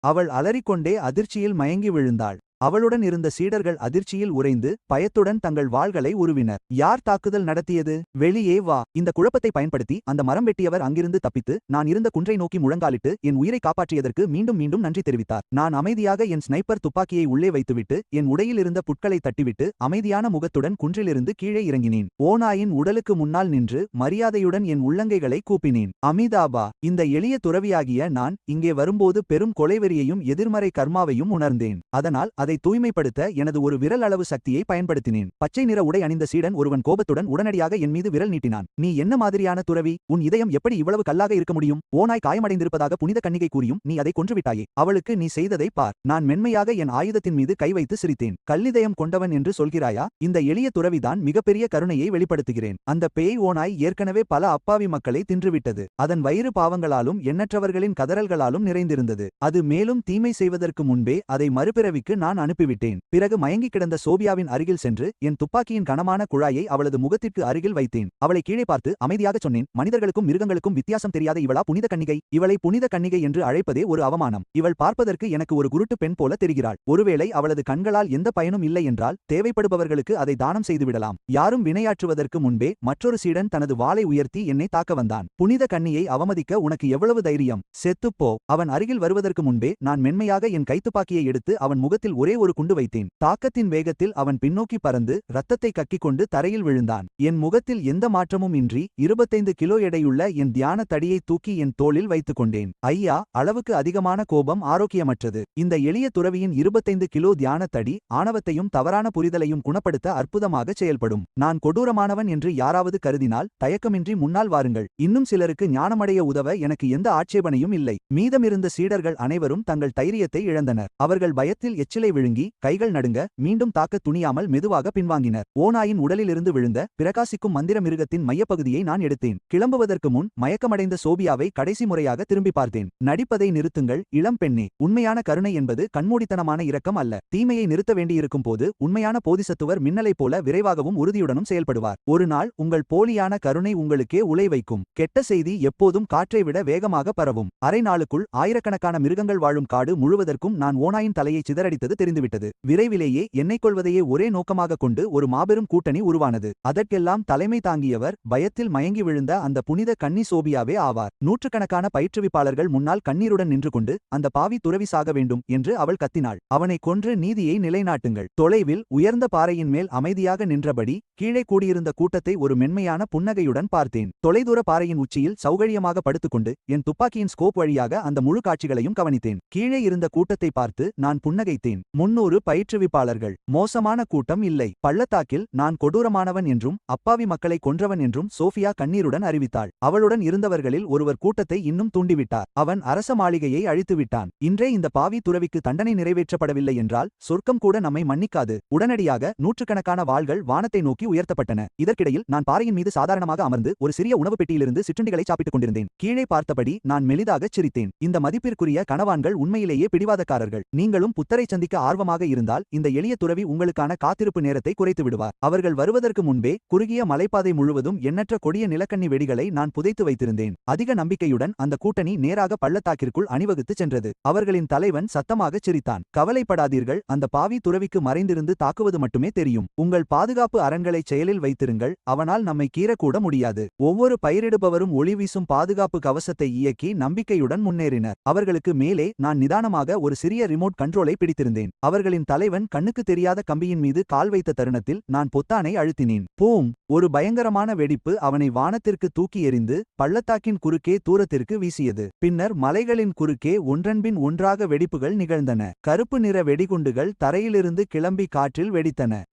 அவள் அலறிக்கொண்டே அதிர்ச்சியில் மயங்கி விழுந்தாள். அவளுடன் இருந்த சீடர்கள் அதிர்ச்சியில் உறைந்து பயத்துடன் தங்கள் வாள்களை உருவினர். யார் தாக்குதல் நடத்தியது? வெளியே வா! இந்த குழப்பத்தை பயன்படுத்தி அந்த மரம் வெட்டியவர் அங்கிருந்து தப்பித்து நான் இருந்த குன்றை நோக்கி முழங்காலிட்டு என் உயிரை காப்பாற்றியதற்கு மீண்டும் மீண்டும் நன்றி தெரிவித்தார். நான் அமைதியாக என் ஸ்னைப்பர் துப்பாக்கியை உள்ளே வைத்துவிட்டு என் உடையில் இருந்த புட்களை தட்டிவிட்டு அமைதியான முகத்துடன் குன்றிலிருந்து கீழே இறங்கினேன். ஓநாயின் உடலுக்கு முன்னால் நின்று மரியாதையுடன் என் உள்ளங்கைகளை கூப்பினேன். அமிதாபா! இந்த எளிய துறவியாகிய நான் இங்கே வரும்போது பெரும் கொலைவெறியையும் எதிர்மறை கர்மாவையும் உணர்ந்தேன். அதனால் அதை தூய்மைப்படுத்த எனது ஒரு விரல் அளவு சக்தியை பயன்படுத்தினேன். பச்சை நிற உடை அணிந்த சீடன் ஒருவன் கோபத்துடன் உடனடியாக என் மீது விரல் நீட்டினான். நீ என்ன மாதிரியான துறவி? உன் இதயம் எப்படி இவ்வளவு கல்லாக இருக்க முடியும்? ஓநாய் காயமடைந்திருப்பதாக புனித கன்னிகை கூறியும் நீ அதை கொன்றுவிட்டாயே. அவளுக்கு நீ செய்ததை பார். நான் மென்மையாக என் ஆயுதத்தின் மீது கை வைத்து சிரித்தேன். கல்லிதயம் கொண்டவன் என்று சொல்கிறாயா? இந்த எளிய துறவிதான் மிகப்பெரிய கருணையை வெளிப்படுத்துகிறேன். அந்த பேய் ஓநாய் ஏற்கனவே பல அப்பாவி மக்களை தின்றுவிட்டது. அதன் வயிறு பாவங்களாலும் எண்ணற்றவர்களின் கதறல்களாலும் நிறைந்திருந்தது. அது மேலும் தீமை செய்வதற்கு முன்பே அதை மறுபிறவிக்கு நான் அனுப்பிவிட்டேன். பிறகு மயங்கி கிடந்த சோபியாவின் அருகில் சென்று என் துப்பாக்கியின் கனமான குழாயை அவளது முகத்திற்கு அருகில் வைத்தேன். அவளை கீழே பார்த்து அமைதியாக சொன்னேன். மனிதர்களுக்கும் மிருகங்களுக்கும் வித்தியாசம் தெரியாத இவளா புனித கன்னிகை? இவளை புனித கன்னிகை என்று அழைப்பதே ஒரு அவமானம். இவள் பார்ப்பதற்கு எனக்கு ஒரு குருட்டு பெண் போல தெரிகிறாள். ஒருவேளை அவளது கண்களால் எந்த பயனும் இல்லை என்றால் தேவைப்படுபவர்களுக்கு அதை தானம் செய்துவிடலாம். யாரும் வினையாற்றுவதற்கு முன்பே மற்றொரு சீடன் தனது வாளை உயர்த்தி என்னை தாக்க வந்தான். புனித கன்னியை அவமதிக்க உனக்கு எவ்வளவு தைரியம்? செத்துப்போ! அவன் அருகில் வருவதற்கு முன்பே நான் மென்மையாக என் கைத்துப்பாக்கியை எடுத்து அவன் முகத்தில் ஒரே ஒரு குண்டு வைத்தேன். தாக்கத்தின் வேகத்தில் அவன் பின்னோக்கி பறந்து இரத்தத்தை கக்கிக் கொண்டு தரையில் விழுந்தான். என் முகத்தில் எந்த மாற்றமும் இன்றி 25 கிலோ எடையுள்ள என் தியான தடியை தூக்கி என் தோளில் வைத்துக் கொண்டேன். ஐயா, அளவுக்கு அதிகமான கோபம் ஆரோக்கியமற்றது. இந்த எளிய துறவியின் 25 கிலோ தியான தடி ஆணவத்தையும் தவறான புரிதலையும் குணப்படுத்த அற்புதமாக செயல்படும். நான் கொடூரமானவன் என்று யாராவது கருதினால் தயக்கமின்றி முன்னால் வாருங்கள். இன்னும் சிலருக்கு ஞானமடைய உதவ எனக்கு எந்த ஆட்சேபனையும் இல்லை. மீதமிருந்த சீடர்கள் அனைவரும் தங்கள் தைரியத்தை இழந்தனர். அவர்கள் பயத்தில் எச்சிலை விழுங்கி கைகள் நடுங்க மீண்டும் தாக்க துணியாமல் மெதுவாக பின்வாங்கினர். ஓநாயின் உடலிலிருந்து விழுந்த பிரகாசிக்கும் மந்திர மிருகத்தின் மையப்பகுதியை நான் எடுத்தேன். கிளம்புவதற்கு முன் மயக்கமடைந்த சோபியாவை கடைசி முறையாக திரும்பி பார்த்தேன். நடிப்பதை நிறுத்துங்கள் இளம் பெண்ணே. உண்மையான கருணை என்பது கண்மூடித்தனமான இரக்கம் அல்ல. தீமையை நிறுத்த வேண்டியிருக்கும் போது உண்மையான போதிசத்துவர் மின்னலைப் போல விரைவாகவும் உறுதியுடனும் செயல்படுவார். ஒரு நாள் உங்கள் போலியான கருணை உங்களுக்கே உலை வைக்கும். கெட்ட செய்தி எப்போதும் காற்றை விட வேகமாக பரவும். அரை நாளுக்குள் ஆயிரக்கணக்கான மிருகங்கள் வாழும் காடு முழுவதற்கும் நான் ஓநாயின் தலையை சிதறடித்தது தெரிந்துவிட்டது. விரைவிலேயே என்னைக் கொள்வதையே ஒரே நோக்கமாக கொண்டு ஒரு மாபெரும் கூட்டணி உருவானது. அதற்கெல்லாம் தலைமை தாங்கியவர் பயத்தில் மயங்கி விழுந்த அந்த புனித கன்னி சோபியாவே ஆவார். நூற்றுக்கணக்கான பயிற்றுவிப்பாளர்கள் முன்னால் கண்ணீருடன் நின்று கொண்டு அந்த பாவி துறவி சாக வேண்டும் என்று அவள் கத்தினாள். அவனை கொன்று நீதியை நிலைநாட்டுங்கள். தொலைவில் உயர்ந்த பாறையின் மேல் அமைதியாக நின்றபடி கீழே கூடியிருந்த கூட்டத்தை ஒரு மென்மையான புன்னகையுடன் பார்த்தேன். தொலைதூர பாறையின் உச்சியில் சௌகரியமாக படுத்துக்கொண்டு என் துப்பாக்கியின் ஸ்கோப் வழியாக அந்த முழு காட்சிகளையும் கவனித்தேன். கீழே இருந்த கூட்டத்தை பார்த்து நான் புன்னகைத்தேன். 300 பயிற்றுவிப்பாளர்கள். மோசமான கூட்டம் இல்லை. பள்ளத்தாக்கில் நான் கொடூரமானவன் என்றும் அப்பாவி மக்களை கொன்றவன் என்றும் சோஃபியா கண்ணீருடன் அறிவித்தாள். அவளுடன் இருந்தவர்களில் ஒருவர் கூட்டத்தை இன்னும் தூண்டிவிட்டார். அவன் அரச மாளிகையை அழித்துவிட்டான். இன்றே இந்த பாவி துறவிக்கு தண்டனை நிறைவேற்றப்படவில்லை என்றால் சொர்க்கம் கூட நம்மை மன்னிக்காது. உடனடியாக நூற்றுக்கணக்கான வாள்கள் வானத்தை நோக்கி உயர்த்தப்பட்டன. இதற்கிடையில் நான் பாறையின் மீது சாதாரணமாக அமர்ந்து ஒரு சிறிய உணவு பெட்டியிலிருந்து சிற்றுண்டிகளை சாப்பிட்டுக் கொண்டிருந்தேன். கீழே பார்த்தபடி நான் மெலிதாகச் சிரித்தேன். இந்த மதிப்பிற்குரிய கணவான்கள் உண்மையிலேயே பிடிவாதக்காரர்கள். நீங்களும் புத்தரை சந்திக்க ஆர்வமாக இருந்தால் இந்த எளிய துறவி உங்களுக்கான காத்திருப்பு நேரத்தை குறைத்து விடுவார். அவர்கள் வருவதற்கு முன்பே குறுகிய மலைப்பாதை முழுவதும் எண்ணற்ற கொடிய நிலக்கண்ணி வெடிகளை நான் புதைத்து வைத்திருந்தேன். அதிக நம்பிக்கையுடன் அந்த கூட்டணி நேராக பள்ளத்தாக்கிற்குள் அணிவகுத்து சென்றது. அவர்களின் தலைவன் சத்தமாகச் சிரித்தான். கவலைப்படாதீர்கள், அந்த பாவி துறவிக்கு மறைந்திருந்து தாக்குவது மட்டுமே தெரியும். உங்கள் பாதுகாப்பு அரண்களை செயலில் வைத்திருங்கள், அவனால் நம்மை கீறக்கூட முடியாது. ஒவ்வொரு பயிரிடுபவரும் ஒளிவீசும் பாதுகாப்பு கவசத்தை இயக்கி நம்பிக்கையுடன் முன்னேறினர். அவர்களுக்கு மேலே நான் நிதானமாக ஒரு சிறிய ரிமோட் கண்ட்ரோலை பிடித்திருந்தேன். அவர்களின் தலைவன் கண்ணுக்கு தெரியாத கம்பியின் மீது கால் வைத்த தருணத்தில் நான் பொத்தானை அழுத்தினேன். பூம்! ஒரு பயங்கரமான வெடிப்பு அவனை வானத்திற்கு தூக்கி எறிந்து பள்ளத்தாக்கின் குறுக்கே தூரத்திற்கு வீசியது. பின்னர் மலைகளின் குறுக்கே ஒன்றன்பின் ஒன்றாக வெடிப்புகள் நிகழ்ந்தன. கருப்பு நிற வெடிகுண்டுகள் தரையிலிருந்து கிளம்பி காற்றில் வெடித்தன.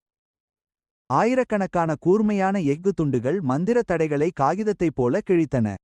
ஆயிரக்கணக்கான கூர்மையான எஃகு துண்டுகள் மந்திர தடைகளை காகிதத்தைப் போல கிழித்தன.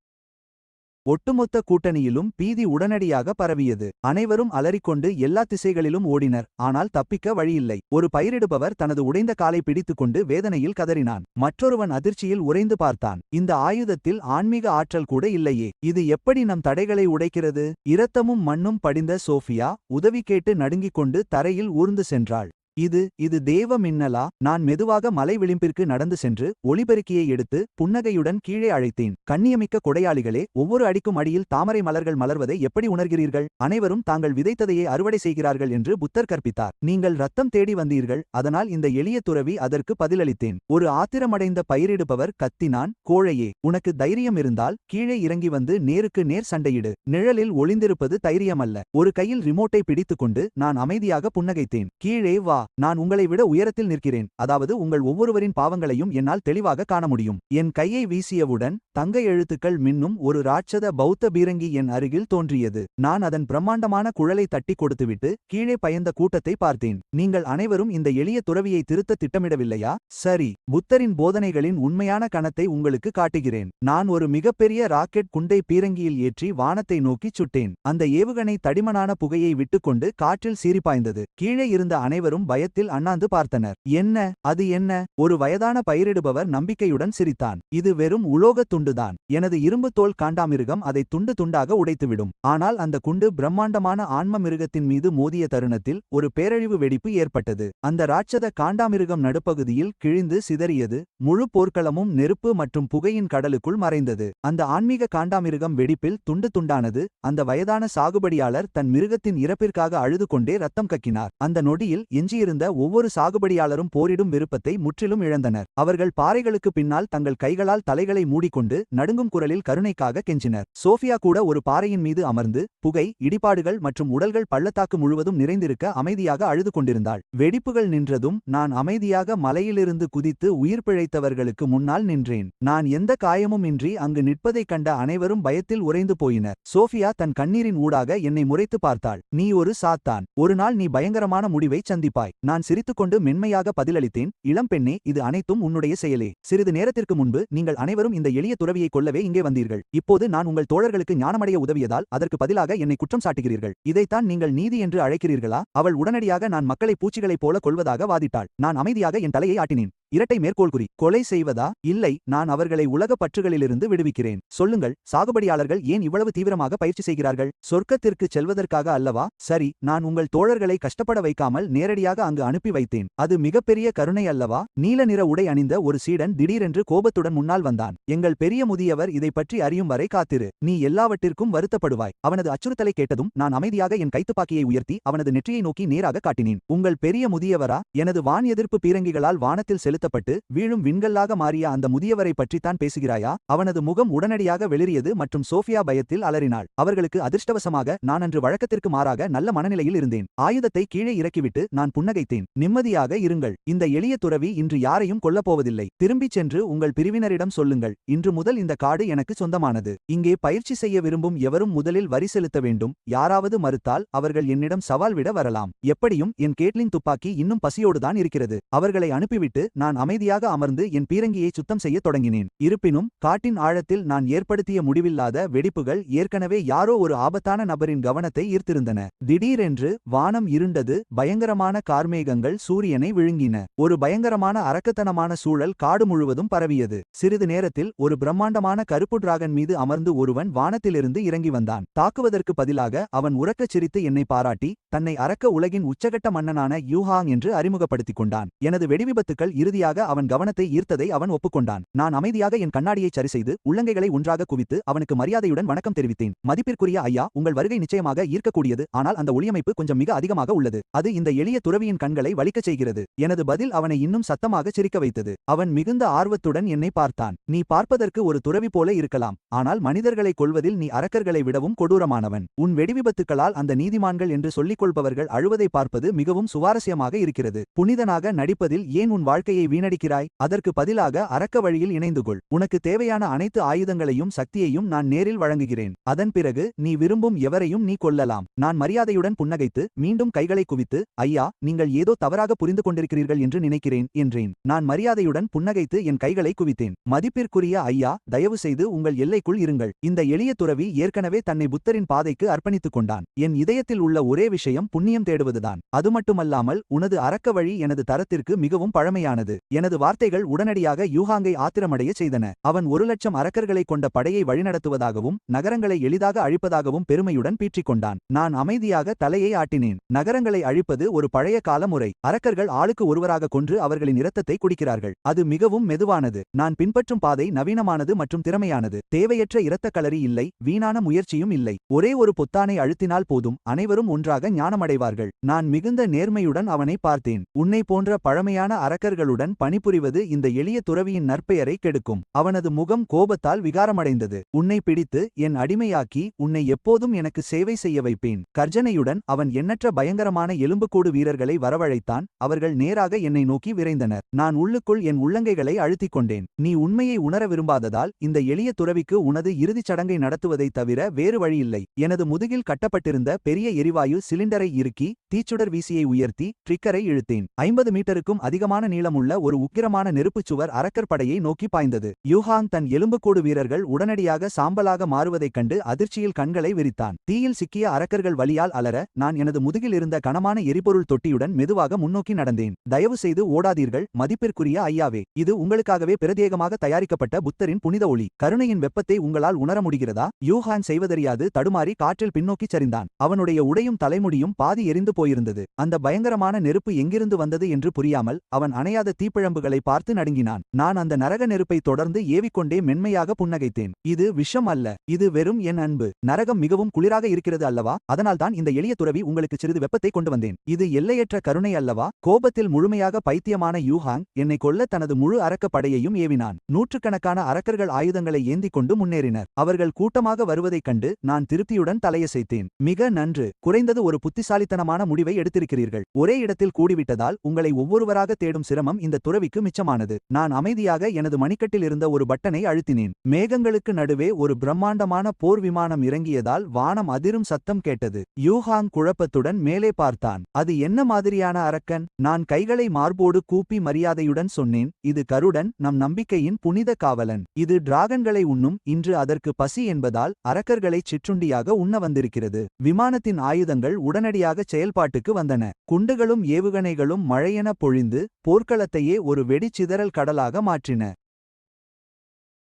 ஒட்டுமொத்த கூட்டணியிலும் பீதி உடனடியாக பரவியது. அனைவரும் அலறிக்கொண்டு எல்லா திசைகளிலும் ஓடினர். ஆனால் தப்பிக்க வழியில்லை. ஒரு பயிரிடுபவர் தனது உடைந்த காலை பிடித்துக்கொண்டு வேதனையில் கதறினான். மற்றொருவன் அதிர்ச்சியில் உறைந்து பார்த்தான். இந்த ஆயுதத்தில் ஆன்மீக ஆற்றல் கூட இல்லையே, இது எப்படி நம் தடைகளை உடைக்கிறது? இரத்தமும் மண்ணும் படிந்த சோஃபியா உதவி கேட்டு நடுங்கிக் கொண்டு தரையில் ஊர்ந்து சென்றாள். இது தேவ மின்னலா? நான் மெதுவாக மலை விளிம்பிற்கு நடந்து சென்று ஒளிபெருக்கியை எடுத்து புன்னகையுடன் கீழே அழைத்தேன். கண்ணியமிக்க கொடையாளிகளே, ஒவ்வொரு அடிக்கும் அடியில் தாமரை மலர்கள் மலர்வதை எப்படி உணர்கிறீர்கள்? அனைவரும் தாங்கள் விதைத்ததையே அறுவடை செய்கிறார்கள் என்று புத்தர் கற்பித்தார். நீங்கள் ரத்தம் தேடி வந்தீர்கள், அதனால் இந்த எளிய துறவி அதற்கு பதிலளித்தேன். ஒரு ஆத்திரமடைந்த பயிரிடுபவர் கத்தினான். கோழையே, உனக்கு தைரியம் இருந்தால் கீழே இறங்கி வந்து நேருக்கு நேர் சண்டையிடு. நிழலில் ஒளிந்திருப்பது தைரியமல்ல. ஒரு கையில் ரிமோட்டை பிடித்துக்கொண்டு நான் அமைதியாக புன்னகைத்தேன். கீழே வா, நான் உங்களை விட உயரத்தில் நிற்கிறேன். அதாவது உங்கள் ஒவ்வொருவரின் பாவங்களையும் என்னால் தெளிவாக காண முடியும். என் கையை வீசியவுடன் தங்க எழுத்துக்கள் மின்னும் ஒரு ராட்சத பௌத்த பீரங்கி என் அருகில் தோன்றியது. நான் அதன் பிரம்மாண்டமான குழலை தட்டி கொடுத்துவிட்டு கீழே பயந்த கூட்டத்தை பார்த்தேன். நீங்கள் அனைவரும் இந்த எளிய துறவியை திருத்த திட்டமிடவில்லையா? சரி, புத்தரின் போதனைகளின் உண்மையான கணத்தை உங்களுக்கு காட்டுகிறேன். நான் ஒரு மிகப்பெரிய ராக்கெட் குண்டை பீரங்கியில் ஏற்றி வானத்தை நோக்கிச் சுட்டேன். அந்த ஏவுகணை தடிமனான புகையை விட்டுக்கொண்டு காற்றில் சீறிப்பாய்ந்தது. கீழே இருந்த அனைவரும் பயத்தில் அண்ணாந்து பார்த்தனர். என்ன அது? என்ன? ஒரு வயதான பயிரிடுபவர் நம்பிக்கையுடன் சிரித்தான். இது வெறும் உலோகத் துண்டுதான். எனது இரும்பு தோல் காண்டாமிருகம் அதை துண்டு துண்டாக உடைத்துவிடும். ஆனால் அந்த குண்டு பிரம்மாண்டமான ஆன்ம மிருகத்தின் மீது மோதிய தருணத்தில் ஒரு பேரழிவு வெடிப்பு ஏற்பட்டது. அந்த ராட்சத காண்டாமிருகம் நடுப்பகுதியில் கிழிந்து சிதறியது. முழு போர்க்களமும் நெருப்பு மற்றும் புகையின் கடலுக்குள் மறைந்தது. அந்த ஆன்மீக காண்டாமிருகம் வெடிப்பில் துண்டு துண்டானது. அந்த வயதான சாகுபடியாளர் தன் மிருகத்தின் இறப்பிற்காக அழுது கொண்டே ரத்தம் கக்கினார். அந்த நொடியில் எஞ்சியிருந்த ஒவ்வொரு சாகுபடியாளரும் போரிடும் விருப்பத்தை முற்றிலும் இழந்தனர். அவர்கள் பாறைகளுக்கு பின்னால் தங்கள் கைகளால் தலைகளை மூடிக்கொண்டு நடுங்கும் குரலில் கருணைக்காக கெஞ்சினர். சோஃபியா கூட ஒரு பாறையின் மீது அமர்ந்து புகை, இடிபாடுகள் மற்றும் உடல்கள் பள்ளத்தாக்கு முழுவதும் நிறைந்திருக்க அமைதியாக அழுது கொண்டிருந்தாள். வெடிப்புகள் நின்றதும் நான் அமைதியாக மலையிலிருந்து குதித்து உயிர் பிழைத்தவர்களுக்கு முன்னால் நின்றேன். நான் எந்த காயமும் இன்றி அங்கு நிற்பதைக் கண்ட அனைவரும் பயத்தில் உறைந்து போயினர். சோஃபியா தன் கண்ணீரின் ஊடாக என்னை முறைத்து பார்த்தாள். நீ ஒரு சாத்தான். ஒரு நாள் நீ பயங்கரமான முடிவை சந்திப்பாய். நான் சிரித்துக்கொண்டு மென்மையாக பதிலளித்தேன். இளம் பெண்ணே, இது அனைத்தும் உன்னுடைய செயலே. சிறிது நேரத்திற்கு முன்பு நீங்கள் அனைவரும் இந்த எளிய துறவியை கொல்லவே இங்கே வந்தீர்கள். இப்போது நான் உங்கள் தோழர்களுக்கு ஞானமடைய உதவியதால் அதற்கு பதிலாக என்னை குற்றம் சாட்டுகிறீர்கள். இதைத்தான் நீங்கள் நீதி என்று அழைக்கிறீர்களா? அவள் உடனடியாக நான் மக்களை பூச்சிகளைப் போல கொள்வதாக வாதிட்டாள். நான் அமைதியாக என் தலையை ஆட்டினேன். இரட்டை மேற்கோள் குறி. கொலை செய்வதா? இல்லை, நான் அவர்களை உலக பற்றுகளிலிருந்து விடுவிக்கிறேன். சொல்லுங்கள், சாகுபடியாளர்கள் ஏன் இவ்வளவு தீவிரமாக பயிற்சி செய்கிறார்கள்? சொர்க்கத்திற்கு செல்வதற்காக அல்லவா? சரி, நான் உங்கள் தோழர்களை கஷ்டப்பட வைக்காமல் நேரடியாக அங்கு அனுப்பி வைத்தேன். அது மிகப்பெரிய கருணை அல்லவா? நீல நிற உடை அணிந்த ஒரு சீடன் திடீரென்று கோபத்துடன் முன்னால் வந்தான். எங்கள் பெரிய முதியவர் இதை பற்றி அறியும் வரை காத்திரு. நீ எல்லாவற்றிற்கும் வருத்தப்படுவாய். அவனது அச்சுறுத்தலை கேட்டதும் நான் அமைதியாக என் கைத்துப்பாக்கியை உயர்த்தி அவனது நெற்றியை நோக்கி நேராக காட்டினேன். உங்கள் பெரிய முதியவரா? எனது வான் எதிர்ப்பு பீரங்கிகளால் வானத்தில் செலுத்த அழுத்தப்பட்டு வீழும் விண்கல்லாக மாறிய அந்த முதியவரை பற்றித்தான் பேசுகிறாயா? அவனது முகம் உடனடியாக வெளிரியது மற்றும் சோஃபியா பயத்தில் அலறினாள். அவர்களுக்கு அதிர்ஷ்டவசமாக நான் அன்று வழக்கத்திற்கு மாறாக நல்ல மனநிலையில் இருந்தேன். ஆயுதத்தை கீழே இறக்கிவிட்டு நான் புன்னகைத்தேன். நிம்மதியாக இருங்கள். இந்த எளிய துறவி இன்று யாரையும் கொல்லப்போவதில்லை. திரும்பிச் சென்று உங்கள் பிரிவினரிடம் சொல்லுங்கள். இன்று முதல் இந்த காடு எனக்கு சொந்தமானது. இங்கே பயிற்சி செய்ய விரும்பும் எவரும் முதலில் வரி செலுத்த வேண்டும். யாராவது மறுத்தால் அவர்கள் என்னிடம் சவால் விட வரலாம். எப்படியும் என் கேட்லின் துப்பாக்கி இன்னும் பசியோடுதான் இருக்கிறது. அவர்களை அனுப்பிவிட்டு நான் அமைதியாக அமர்ந்து என் பீரங்கியை சுத்தம் செய்ய தொடங்கினேன். இருப்பினும் காட்டின் ஆழத்தில் நான் ஏற்படுத்திய முடிவில்லாத வெடிப்புகள் ஏற்கனவே யாரோ ஒரு ஆபத்தான நபரின் கவனத்தை ஈர்த்திருந்தன. திடீரென்று வானம் இருண்டது. பயங்கரமான கார்மேகங்கள் சூரியனை விழுங்கின. ஒரு பயங்கரமான அரக்கத்தனமான சூழல் காடு முழுவதும் பரவியது. சிறிது நேரத்தில் ஒரு பிரம்மாண்டமான கருப்பு டிராகன் மீது அமர்ந்து ஒருவன் வானத்திலிருந்து இறங்கி வந்தான். தாக்குவதற்கு பதிலாக அவன் உரக்கச் சிரித்து என்னை பாராட்டி தன்னை அரக்க உலகின் உச்சகட்ட மன்னனான யூஹாங் என்று அறிமுகப்படுத்திக் கொண்டான். எனது வெடிவிபத்துக்கள் இறுதியாக அவன் கவனத்தை ஈர்த்ததை அவன் ஒப்புக்கொண்டான். நான் அமைதியாக என் கண்ணாடியை சரிசெய்து உள்ளங்கைகளை ஒன்றாக குவித்து அவனுக்கு மரியாதையுடன் வணக்கம் தெரிவித்தேன். மதிப்பிற்குரிய ஐயா, உங்கள் வருகை நிச்சயமாக ஈர்க்கக்கூடியது. ஆனால் அந்த ஒளியமைப்பு கொஞ்சம் மிக அதிகமாக உள்ளது. அது இந்த எளிய துறவியின் கண்களை வலிக்கச் செய்கிறது. எனது பதில் அவனை இன்னும் சத்தமாக சிரிக்க வைத்தது. அவன் மிகுந்த ஆர்வத்துடன் என்னை பார்த்தான். நீ பார்ப்பதற்கு ஒரு துறவி போல இருக்கலாம். ஆனால் மனிதர்களை கொல்வதில் நீ அரக்கர்களை விடவும் கொடூரமானவன். உன் வெடிவிபத்துக்களால் அந்த நீதிமான்கள் என்று சொல்லிக் கொள்பவர்கள் அழுவதை பார்ப்பது மிகவும் சுவாரஸ்யமாக இருக்கிறது. புனிதனாக நடிப்பதில் ஏன் உன் வாழ்க்கையை வீணடிக்கிறாய்? அதற்கு பதிலாக அரக்க வழியில் இணைந்து கொள். உனக்கு தேவையான அனைத்து ஆயுதங்களையும் சக்தியையும் நான் நேரில் வழங்குகிறேன். அதன் பிறகு நீ விரும்பும் எவரையும் நீ கொல்லலாம். நான் மரியாதையுடன் புன்னகைத்து மீண்டும் கைகளை குவித்து, ஐயா, நீங்கள் ஏதோ தவறாக புரிந்து கொண்டிருக்கிறீர்கள் என்று நினைக்கிறேன் என்றேன். நான் மரியாதையுடன் புன்னகைத்து என் கைகளை குவித்தேன். மதிப்பிற்குரிய ஐயா, தயவு செய்து உங்கள் எல்லைக்குள் இருங்கள். இந்த எளிய துறவி ஏற்கனவே தன்னை புத்தரின் பாதைக்கு அர்ப்பணித்துக் கொண்டான். என் இதயத்தில் உள்ள ஒரே விஷயம் புண்ணியம் தேடுவதுதான். அது மட்டுமல்லாமல் உனது அரக்க வழி எனது தரத்திற்கு மிகவும் பழமையானது. எனது வார்த்தைகள் உடனடியாக யூஹாங்கை ஆத்திரமடைய செய்தன. அவன் 1,00,000 அரக்கர்களை கொண்ட படையை வழிநடத்துவதாகவும் நகரங்களை எளிதாக அழிப்பதாகவும் பெருமையுடன் பீற்றிக் கொண்டான். நான் அமைதியாக தலையை ஆட்டினேன். நகரங்களை அழிப்பது ஒரு பழைய கால முறை. அரக்கர்கள் ஆளுக்கு ஒருவராக கொன்று அவர்களின் இரத்தத்தை குடிக்கிறார்கள். அது மிகவும் மெதுவானது. நான் பின்பற்றும் பாதை நவீனமானது மற்றும் திறமையானது. தேவையற்ற இரத்த களரி இல்லை, வீணான முயற்சியும் இல்லை. ஒரே ஒரு பொத்தானை அழுத்தினால் போதும், அனைவரும் ஒன்றாக ஞானமடைவார்கள். நான் மிகுந்த நேர்மையுடன் அவனை பார்த்தேன். உன்னை போன்ற பழமையான அரக்கர்களுடன் பணிபுரிவது இந்த எளிய துறவியின் நற்பெயரை கெடுக்கும். அவனது முகம் கோபத்தால் விகாரமடைந்தது. உன்னை பிடித்து என் அடிமையாக்கி உன்னை எப்போதும் எனக்கு சேவை செய்ய வைப்பேன். கர்ஜனையுடன் அவன் எண்ணற்ற பயங்கரமான எலும்புக்கூடு வீரர்களை வரவழைத்தான். அவர்கள் நேராக என்னை நோக்கி விரைந்தனர். நான் உள்ளுக்குள் என் உள்ளங்கைகளை அழுத்திக் கொண்டேன். நீ உண்மையை உணர விரும்பாததால் இந்த எளிய துறவிக்கு உனது இறுதிச் சடங்கை நடத்துவதைத் தவிர வேறு வழியில்லை. எனது முதுகில் கட்டப்பட்டிருந்த பெரிய எரிவாயு சிலிண்டரை இறுக்கி தீச்சுடர் வீசியை உயர்த்தி ட்ரிக்கரை இழுத்தேன். 50 மீட்டருக்கும் அதிகமான நீளமுள்ள ஒரு உக்கிரமான நெருப்புச் சுவர் அரக்கர் படையை நோக்கி பாய்ந்தது. யூஹாங் தன் எலும்புக்கூடு வீரர்கள் உடனடியாக சாம்பலாக மாறுவதைக் கண்டு அதிர்ச்சியில் கண்களை விரித்தான். தீயில் சிக்கிய அரக்கர்கள் வலியால் அலற நான் எனது முதுகில் இருந்த கனமான எரிபொருள் தொட்டியுடன் மெதுவாக முன்னோக்கி நடந்தேன். தயவு செய்து ஓடாதீர்கள் மதிப்பிற்குரிய ஐயாவே. இது உங்களுக்காகவே பிரத்யேகமாக தயாரிக்கப்பட்ட புத்தரின் புனித ஒளி. கருணையின் வெப்பத்தை உங்களால் உணர முடிகிறதா? யூஹான் செய்வதறியாது தடுமாறி காற்றில் பின்னோக்கிச் சரிந்தான். அவனுடைய உடையும் தலைமுடியும் பாதி எரிந்து போயிருந்தது. அந்த பயங்கரமான நெருப்பு எங்கிருந்து வந்தது என்று புரியாமல் அவன் அணையாத தீப்பிழம்புகளை பார்த்து நடுங்கினான். நான் அந்த நரக நெருப்பை தொடர்ந்து ஏவிக்கொண்டே மென்மையாக புன்னகைத்தேன். இது விஷம் அல்ல, இது வெறும் என் அன்பு. நரகம் மிகவும் குளிராக இருக்கிறது அல்லவா? அதனால்தான் இந்த எளிய துறவி உங்களுக்கு சிறிது வெப்பத்தை கொண்டு வந்தேன். இது எல்லையற்ற கருணை அல்லவா? கோபத்தில் முழுமையாக பைத்தியமான யூஹாங் என்னை கொல்ல தனது முழு அரக்க படையையும் ஏவினான். நூற்றுக்கணக்கான அரக்கர்கள் ஆயுதங்களை ஏந்திக் கொண்டு முன்னேறினர். அவர்கள் கூட்டமாக வருவதைக் கண்டு நான் திருப்தியுடன் தலையசைத்தேன். மிக நன்று, குறைந்தது ஒரு புத்திசாலித்தனமான முடிவை எடுத்திருக்கிறீர்கள். ஒரே இடத்தில் கூடிவிட்டதால் உங்களை ஒவ்வொருவராக தேடும் சிரமம் இந்த துறவிக்கு மிச்சமானது. நான் அமைதியாக எனது மணிக்கட்டில் இருந்த ஒரு பட்டனை அழுத்தினேன். மேகங்களுக்கு நடுவே ஒரு பிரம்மாண்டமான போர் விமானம் இறங்கியதால் வானம் அதிரும் சத்தம் கேட்டது. யூஹாங் குழப்பத்துடன் மேலே பார்த்தான். அது என்ன மாதிரியான அரக்கன்? நான் கைகளை மார்போடு கூப்பி மரியாதையுடன் சொன்னேன். இது கருடன், நம் நம்பிக்கையின் புனித காவலன். இது டிராகன்களை உண்ணும். இன்று அதற்கு பசி என்பதால் அரக்கர்களை சிற்றுண்டியாக உண்ண வந்திருக்கிறது. விமானத்தின் ஆயுதங்கள் உடனடியாக செயல்பாட்டுக்கு வந்தன. குண்டுகளும் ஏவுகணைகளும் மழையென பொழிந்து போர்க்களத்தையே ஒரு வெடிச்சிதறல் கடலாக மாற்றின.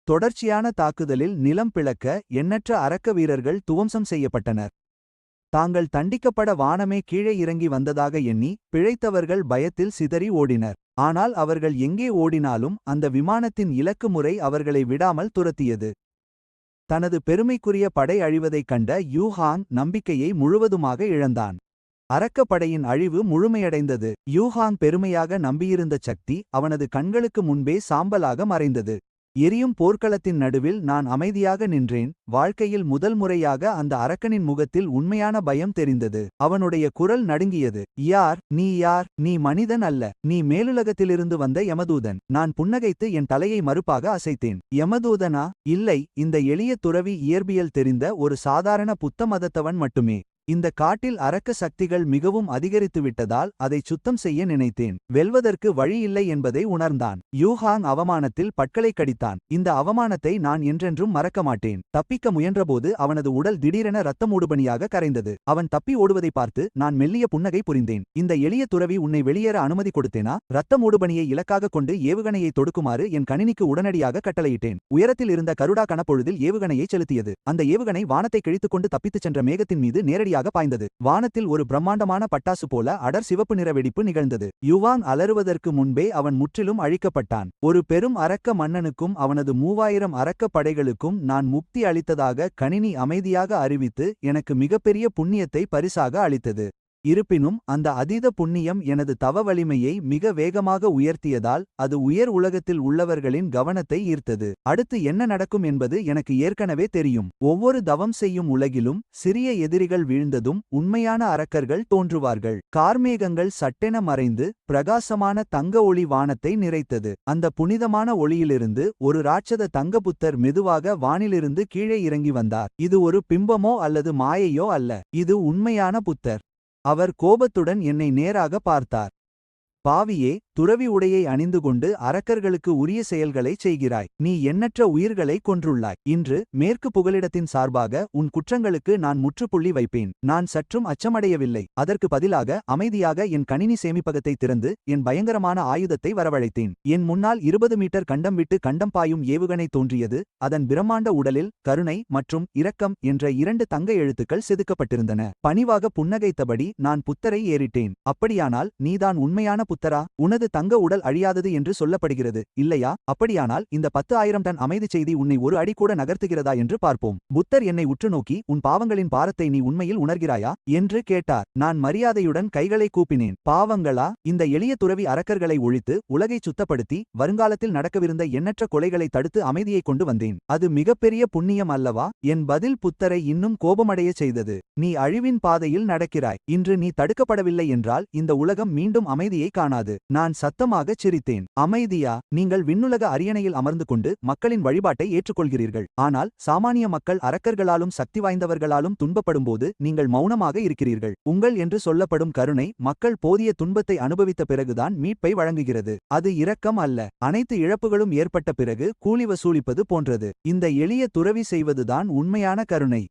தொடர்ச்சியான தாக்குதலில் நிலம் பிளக்க எண்ணற்ற அரக்க வீரர்கள் துவம்சம் செய்யப்பட்டனர். தாங்கள் தண்டிக்கப்பட வானமே கீழே இறங்கி வந்ததாக எண்ணி பிழைத்தவர்கள் பயத்தில் சிதறி ஓடினர். ஆனால் அவர்கள் எங்கே ஓடினாலும் அந்த விமானத்தின் இலக்கு முறை அவர்களை விடாமல் துரத்தியது. தனது பெருமைக்குரிய படை அழிவதைக் கண்ட யூஹாங் நம்பிக்கையை முழுவதுமாக இழந்தான். அரக்கப்படையின் அழிவு முழுமையடைந்தது. யூஹாங் பெருமையாக நம்பியிருந்த சக்தி அவனது கண்களுக்கு முன்பே சாம்பலாக மறைந்தது. எரியும் போர்க்களத்தின் நடுவில் நான் அமைதியாக நின்றேன். வாழ்க்கையில் முதல் முறையாக அந்த அரக்கனின் முகத்தில் உண்மையான பயம் தெரிந்தது. அவனுடைய குரல் நடுங்கியது. யார் நீ? யார் நீ? மனிதன் அல்ல, நீ மேலுலகத்திலிருந்து வந்த யமதூதன். நான் புன்னகைத்து என் தலையை மறுப்பாக அசைத்தேன். யமதூதனா? இல்லை, இந்த எளிய துறவி, இயற்பியல் தெரிந்த ஒரு சாதாரண புத்த மதத்தவன் மட்டுமே. இந்த காட்டில் அரக்க சக்திகள் மிகவும் அதிகரித்துவிட்டதால் அதை சுத்தம் செய்ய நினைத்தேன். வெல்வதற்கு வழி இல்லை என்பதை உணர்ந்தான். யூஹாங் அவமானத்தில் பற்களை கடித்தான். இந்த அவமானத்தை நான் என்றென்றும் மறக்க மாட்டேன். தப்பிக்க முயன்றபோது அவனது உடல் திடீரென இரத்தமூடுபனியாக கரைந்தது. அவன் தப்பி ஓடுவதை பார்த்து நான் மெல்லிய புன்னகை புரிந்தேன். இந்த எளிய துறவி உன்னை வெளியேற அனுமதி கொடுத்தேனா? இரத்தமூடுபனியை இலக்காக கொண்டு ஏவுகணையை தொடுக்குமாறு என் கணினிக்கு உடனடியாக கட்டளையிட்டேன். உயரத்தில் இருந்த கருடா கணப்பொழுதில் ஏவுகணையை செலுத்தியது. அந்த ஏவுகணை வானத்தை கிழித்துக்கொண்டு தப்பித்துச் சென்ற மேகத்தின் மீது நேரடியாக பாய்ந்தது. வானத்தில் ஒரு பிரம்மாண்டமான பட்டாசு போல அடர் சிவப்பு நிற வெடிப்பு நிகழ்ந்தது. யுவாங் அலறுவதற்கு முன்பே அவன் முற்றிலும் அழிக்கப்பட்டான். ஒரு பெரும் அரக்க மன்னனுக்கும் அவனது 3000 அரக்க படைகளுக்கும் நான் முக்தி அளித்ததாக கணினி அமைதியாக அறிவித்து எனக்கு மிகப்பெரிய புண்ணியத்தை பரிசாக அளித்தது. இருப்பினும் அந்த அதீத புண்ணியம் எனது தவ வலிமையை மிக வேகமாக உயர்த்தியதால் அது உயர் உலகத்தில் உள்ளவர்களின் கவனத்தை ஈர்த்தது. அடுத்து என்ன நடக்கும் என்பது எனக்கு ஏற்கனவே தெரியும். ஒவ்வொரு தவம் செய்யும் உலகிலும் சிறிய எதிரிகள் வீழ்ந்ததும் உண்மையான அரக்கர்கள் தோன்றுவார்கள். கார்மேகங்கள் சட்டென மறைந்து பிரகாசமான தங்க ஒளி வானத்தை நிறைத்தது. அந்த புனிதமான ஒளியிலிருந்து ஒரு ராட்சத தங்கபுத்தர் மெதுவாக வானிலிருந்து கீழே இறங்கி வந்தார். இது ஒரு பிம்பமோ அல்லது மாயையோ அல்ல, இது உண்மையான புத்தர். அவர் கோபத்துடன் என்னை நேராக பார்த்தார். பாவியே, துறவி உடையை அணிந்து கொண்டு அரக்கர்களுக்கு உரிய செயல்களைச் செய்கிறாய். நீ எண்ணற்ற உயிர்களை கொன்றுள்ளாய். இன்று மேற்கு புகலிடத்தின் சார்பாக உன் குற்றங்களுக்கு நான் முற்றுப்புள்ளி வைப்பேன். நான் சற்றும் அச்சமடையவில்லை. அதற்கு பதிலாக அமைதியாக என் கணினி சேமிப்பகத்தை திறந்து என் பயங்கரமான ஆயுதத்தை வரவழைத்தேன். என் முன்னால் 20 மீட்டர் கண்டம் விட்டு கண்டம் பாயும் ஏவுகணை தோன்றியது. அதன் பிரம்மாண்ட உடலில் கருணை மற்றும் இரக்கம் என்ற 2 தங்க எழுத்துக்கள் செதுக்கப்பட்டிருந்தன. பணிவாக புன்னகைத்தபடி நான் புத்தரை ஏறிட்டேன். அப்படியானால் நீதான் உண்மையான புத்தரா? உனது தங்க உடல் அழியாதது என்று சொல்லப்படுகிறது, இல்லையா? அப்படியானால் இந்த 10,000 டன் அமைதி செய்தி உன்னை ஒரு அடி கூட நகர்த்துகிறதா என்று பார்ப்போம். புத்தர் என்னை உற்று நோக்கி, உன் பாவங்களின் பாரத்தை நீ உண்மையில் உணர்கிறாயா என்று கேட்டார். நான் மரியாதையுடன் கைகளை கூப்பினேன். பாவங்களா? இந்த எளிய துறவி அரக்கர்களை ஒழித்து உலகை சுத்தப்படுத்தி வருங்காலத்தில் நடக்கவிருந்த எண்ணற்ற கொலைகளை தடுத்து அமைதியை கொண்டு வந்தேன். அது மிகப்பெரிய புண்ணியம் அல்லவா? என் பதில் புத்தரை இன்னும் கோபமடைய செய்தது. நீ அழிவின் பாதையில் நடக்கிறாய். இன்று நீ தடுக்கப்படவில்லை என்றால் இந்த உலகம் மீண்டும் அமைதியை காணாது. நான் சத்தமாகச் சிரித்தேன். அமைதியா? நீங்கள் விண்ணுலக அரியணையில் அமர்ந்து கொண்டு மக்களின் வழிபாட்டை ஏற்றுக்கொள்கிறீர்கள். ஆனால் சாமானிய மக்கள் அரக்கர்களாலும் சக்தி வாய்ந்தவர்களாலும் துன்பப்படும்போது நீங்கள் மௌனமாக இருக்கிறீர்கள். உங்கள் என்று சொல்லப்படும் கருணை மக்கள் போதிய துன்பத்தை அனுபவித்த பிறகுதான் மீட்பை வழங்குகிறது. அது இரக்கம் அல்ல. அனைத்து இழப்புகளும் ஏற்பட்ட பிறகு கூலி வசூலிப்பது போன்றது. இந்த எளிய துறவி செய்வதுதான் உண்மையான கருணை.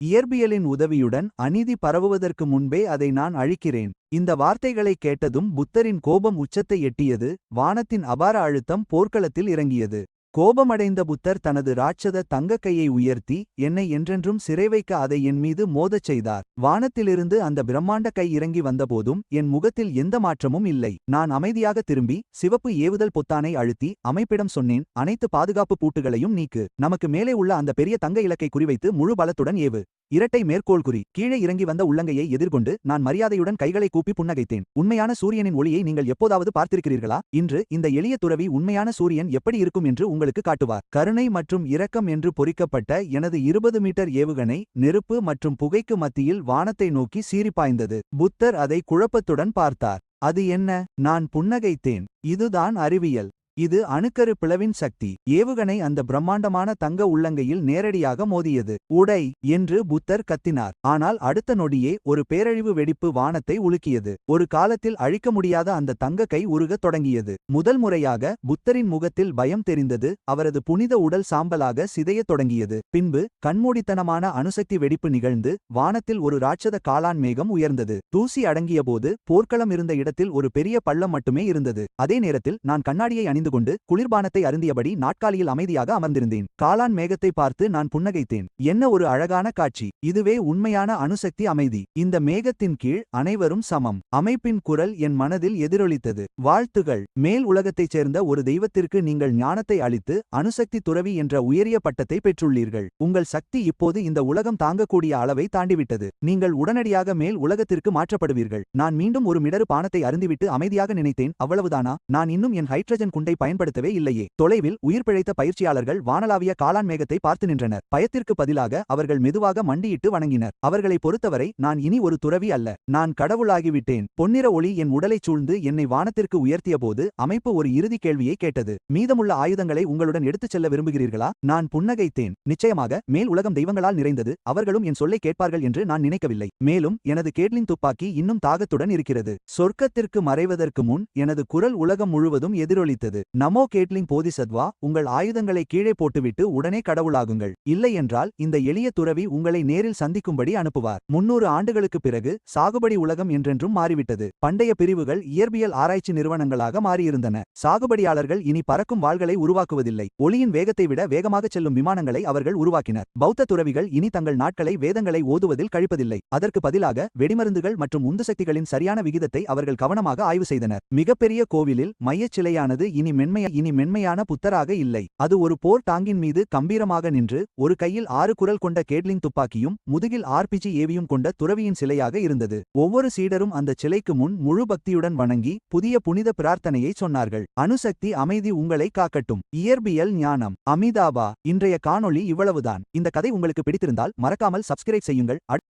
இயற்பியலின் உதவியுடன் அநீதி பரவுவதற்கு முன்பே அதை நான் அழிக்கிறேன். இந்த வார்த்தைகளை கேட்டதும் புத்தரின் கோபம் உச்சத்தை எட்டியது. வானத்தின் அபார அழுத்தம் போர்க்களத்தில் இறங்கியது. கோபமடைந்த புத்தர் தனது ராட்சத தங்கக் கையை உயர்த்தி என்னை என்றென்றும் சிறைவைக்க அதை என் மீது மோதச் செய்தார். வானத்திலிருந்து அந்த பிரம்மாண்ட கை இறங்கி வந்தபோதும் என் முகத்தில் எந்த மாற்றமும் இல்லை. நான் அமைதியாக திரும்பி சிவப்பு ஏவுதல் பொத்தானை அழுத்தி அமைப்பிடம் சொன்னேன், அனைத்து பாதுகாப்பு பூட்டுகளையும் நீக்கு. நமக்கு மேலே உள்ள அந்த பெரிய தங்க இலக்கை குறிவைத்து முழு பலத்துடன் ஏவு. இரட்டை மேற்கோள் குறி. கீழே இறங்கி வந்த உள்ளங்கையை எதிர்கொண்டு நான் மரியாதையுடன் கைகளை கூப்பி புன்னகைத்தேன். உண்மையான சூரியனின் ஒளியை நீங்கள் எப்போதாவது பார்த்திருக்கிறீர்களா? இன்று இந்த எளிய துறவி உண்மையான சூரியன் எப்படி இருக்கும் என்று உங்களுக்கு காட்டுவார். கருணை மற்றும் இரக்கம் என்று பொறிக்கப்பட்ட எனது 20 மீட்டர் ஏவுகணை நெருப்பு மற்றும் புகைக்கு மத்தியில் வானத்தை நோக்கி சீறிப்பாய்ந்தது. புத்தர் அதை குழப்பத்துடன் பார்த்தார். அது என்ன? நான் புன்னகைத்தேன். இதுதான் அறிவியல். இது அணுக்கரு பிளவின் சக்தி. ஏவுகணை அந்த பிரம்மாண்டமான தங்க உள்ளங்கையில் நேரடியாக மோதியது. உடை என்று புத்தர் கத்தினார். ஆனால் அடுத்த நொடியே ஒரு பேரழிவு வெடிப்பு வானத்தை உலுக்கியது. ஒரு காலத்தில் அழிக்க முடியாத அந்த தங்க கை உருகத் தொடங்கியது. முதல் முறையாக புத்தரின் முகத்தில் பயம் தெரிந்தது. அவரது புனித உடல் சாம்பலாக சிதையத் தொடங்கியது. பின்பு கண்மூடித்தனமான அணுசக்தி வெடிப்பு நிகழ்ந்து வானத்தில் ஒரு ராட்சத காளான் மேகம் உயர்ந்தது. தூசி அடங்கியபோது போர்க்களம் இருந்த இடத்தில் ஒரு பெரிய பள்ளம் மட்டுமே இருந்தது. அதே நேரத்தில் நான் கண்ணாடியை அணிந்து கொண்டு குளிர்பானத்தை அருந்தியபடி நாட்காலியில் அமைதியாக அமர்ந்திருந்தேன். காளான் மேகத்தை பார்த்து நான் புன்னகைத்தேன். என்ன ஒரு அழகான காட்சி! இதுவே உண்மையான அணுசக்தி அமைதி. இந்த மேகத்தின் கீழ் அனைவரும் சமம். அமைப்பின் குரல் என் மனதில் எதிரொலித்தது. வாழ்த்துகள். மேல் உலகத்தைச் சேர்ந்த ஒரு தெய்வத்திற்கு நீங்கள் ஞானத்தை அளித்து அணுசக்தி துறவி என்ற உயரிய பட்டத்தை பெற்றுள்ளீர்கள். உங்கள் சக்தி இப்போது இந்த உலகம் தாங்கக்கூடிய அளவை தாண்டிவிட்டது. நீங்கள் உடனடியாக மேல் உலகத்திற்கு மாற்றப்படுவீர்கள். நான் மீண்டும் ஒரு மிடறு பானத்தை அருந்திவிட்டு அமைதியாக நினைத்தேன். அவ்வளவுதானா? நான் இன்னும் என் ஹைட்ரஜன் குண்டை பயன்படுத்தவே இல்லையே. தொலைவில் உயிர் பிழைத்த பயிற்சியாளர்கள் வானளாவிய காளான் மேகத்தை பார்த்து நின்றனர். பயத்திற்கு பதிலாக அவர்கள் மெதுவாக மண்டியிட்டு வணங்கினர். அவர்களை பொறுத்தவரை நான் இனி ஒரு துறவி அல்ல. நான் கடவுளாகிவிட்டேன். பொன்னிற ஒளி என் உடலைச் சூழ்ந்து என்னை வானத்திற்கு உயர்த்தியபோது அமைப்பு ஒரு இறுதி கேள்வியை கேட்டது. மீதமுள்ள ஆயுதங்களை உங்களுடன் எடுத்துச் செல்ல விரும்புகிறீர்களா? நான் புன்னகைத்தேன். நிச்சயமாக. மேல் உலகம் தெய்வங்களால் நிறைந்தது. அவர்களும் என் சொல்லை கேட்பார்கள் என்று நான் நினைக்கவில்லை. மேலும் எனது கேட்லின் துப்பாக்கி இன்னும் தாகத்துடன் இருக்கிறது. சொர்க்கத்திற்கு மறைவதற்கு முன் எனது குரல் உலகம் முழுவதும் எதிரொலித்தது. நமோ கேட்லிங் போதிசத்வா, உங்கள் ஆயுதங்களை கீழே போட்டுவிட்டு உடனே கடவுளாகுங்கள். இல்லையென்றால் இந்த எளிய துறவி உங்களை நேரில் சந்திக்கும்படி அனுப்புவார். 300 ஆண்டுகளுக்குப் பிறகு சாகுபடி உலகம் என்றென்றும் மாறிவிட்டது. பண்டைய பிரிவுகள் இயற்பியல் ஆராய்ச்சி நிறுவனங்களாக மாறியிருந்தன. சாகுபடியாளர்கள் இனி பறக்கும் வாள்களை உருவாக்குவதில்லை. ஒளியின் வேகத்தை விட வேகமாகச் செல்லும் விமானங்களை அவர்கள் உருவாக்கினர். பௌத்த துறவிகள் இனி தங்கள் நாட்களை வேதங்களை ஓதுவதில் கழிப்பதில்லை. அதற்கு பதிலாக வெடிமருந்துகள் மற்றும் உந்துசக்திகளின் சரியான விகிதத்தை அவர்கள் கவனமாக ஆய்வு செய்தனர். மிகப்பெரிய கோவிலில் மையச் சிலையானது இனி மென்மையான புத்தராக இல்லை. அது ஒரு போர் டாங்கின் மீது கம்பீரமாக நின்று ஒரு கையில் 6 குரல் கொண்ட கேட்லிங் துப்பாக்கியும் முதுகில் RPG ஏவியும் கொண்ட துறவியின் சிலையாக இருந்தது. ஒவ்வொரு சீடரும் அந்த சிலைக்கு முன் முழு பக்தியுடன் வணங்கி புதிய புனித பிரார்த்தனையை சொன்னார்கள். அணுசக்தி அமைதி உங்களை காக்கட்டும். இயற்பியல் ஞானம். அமிதாபா. இன்றைய காணொளி இவ்வளவுதான். இந்த கதை உங்களுக்கு பிடித்திருந்தால் மறக்காமல் சப்ஸ்கிரைப் செய்யுங்கள்.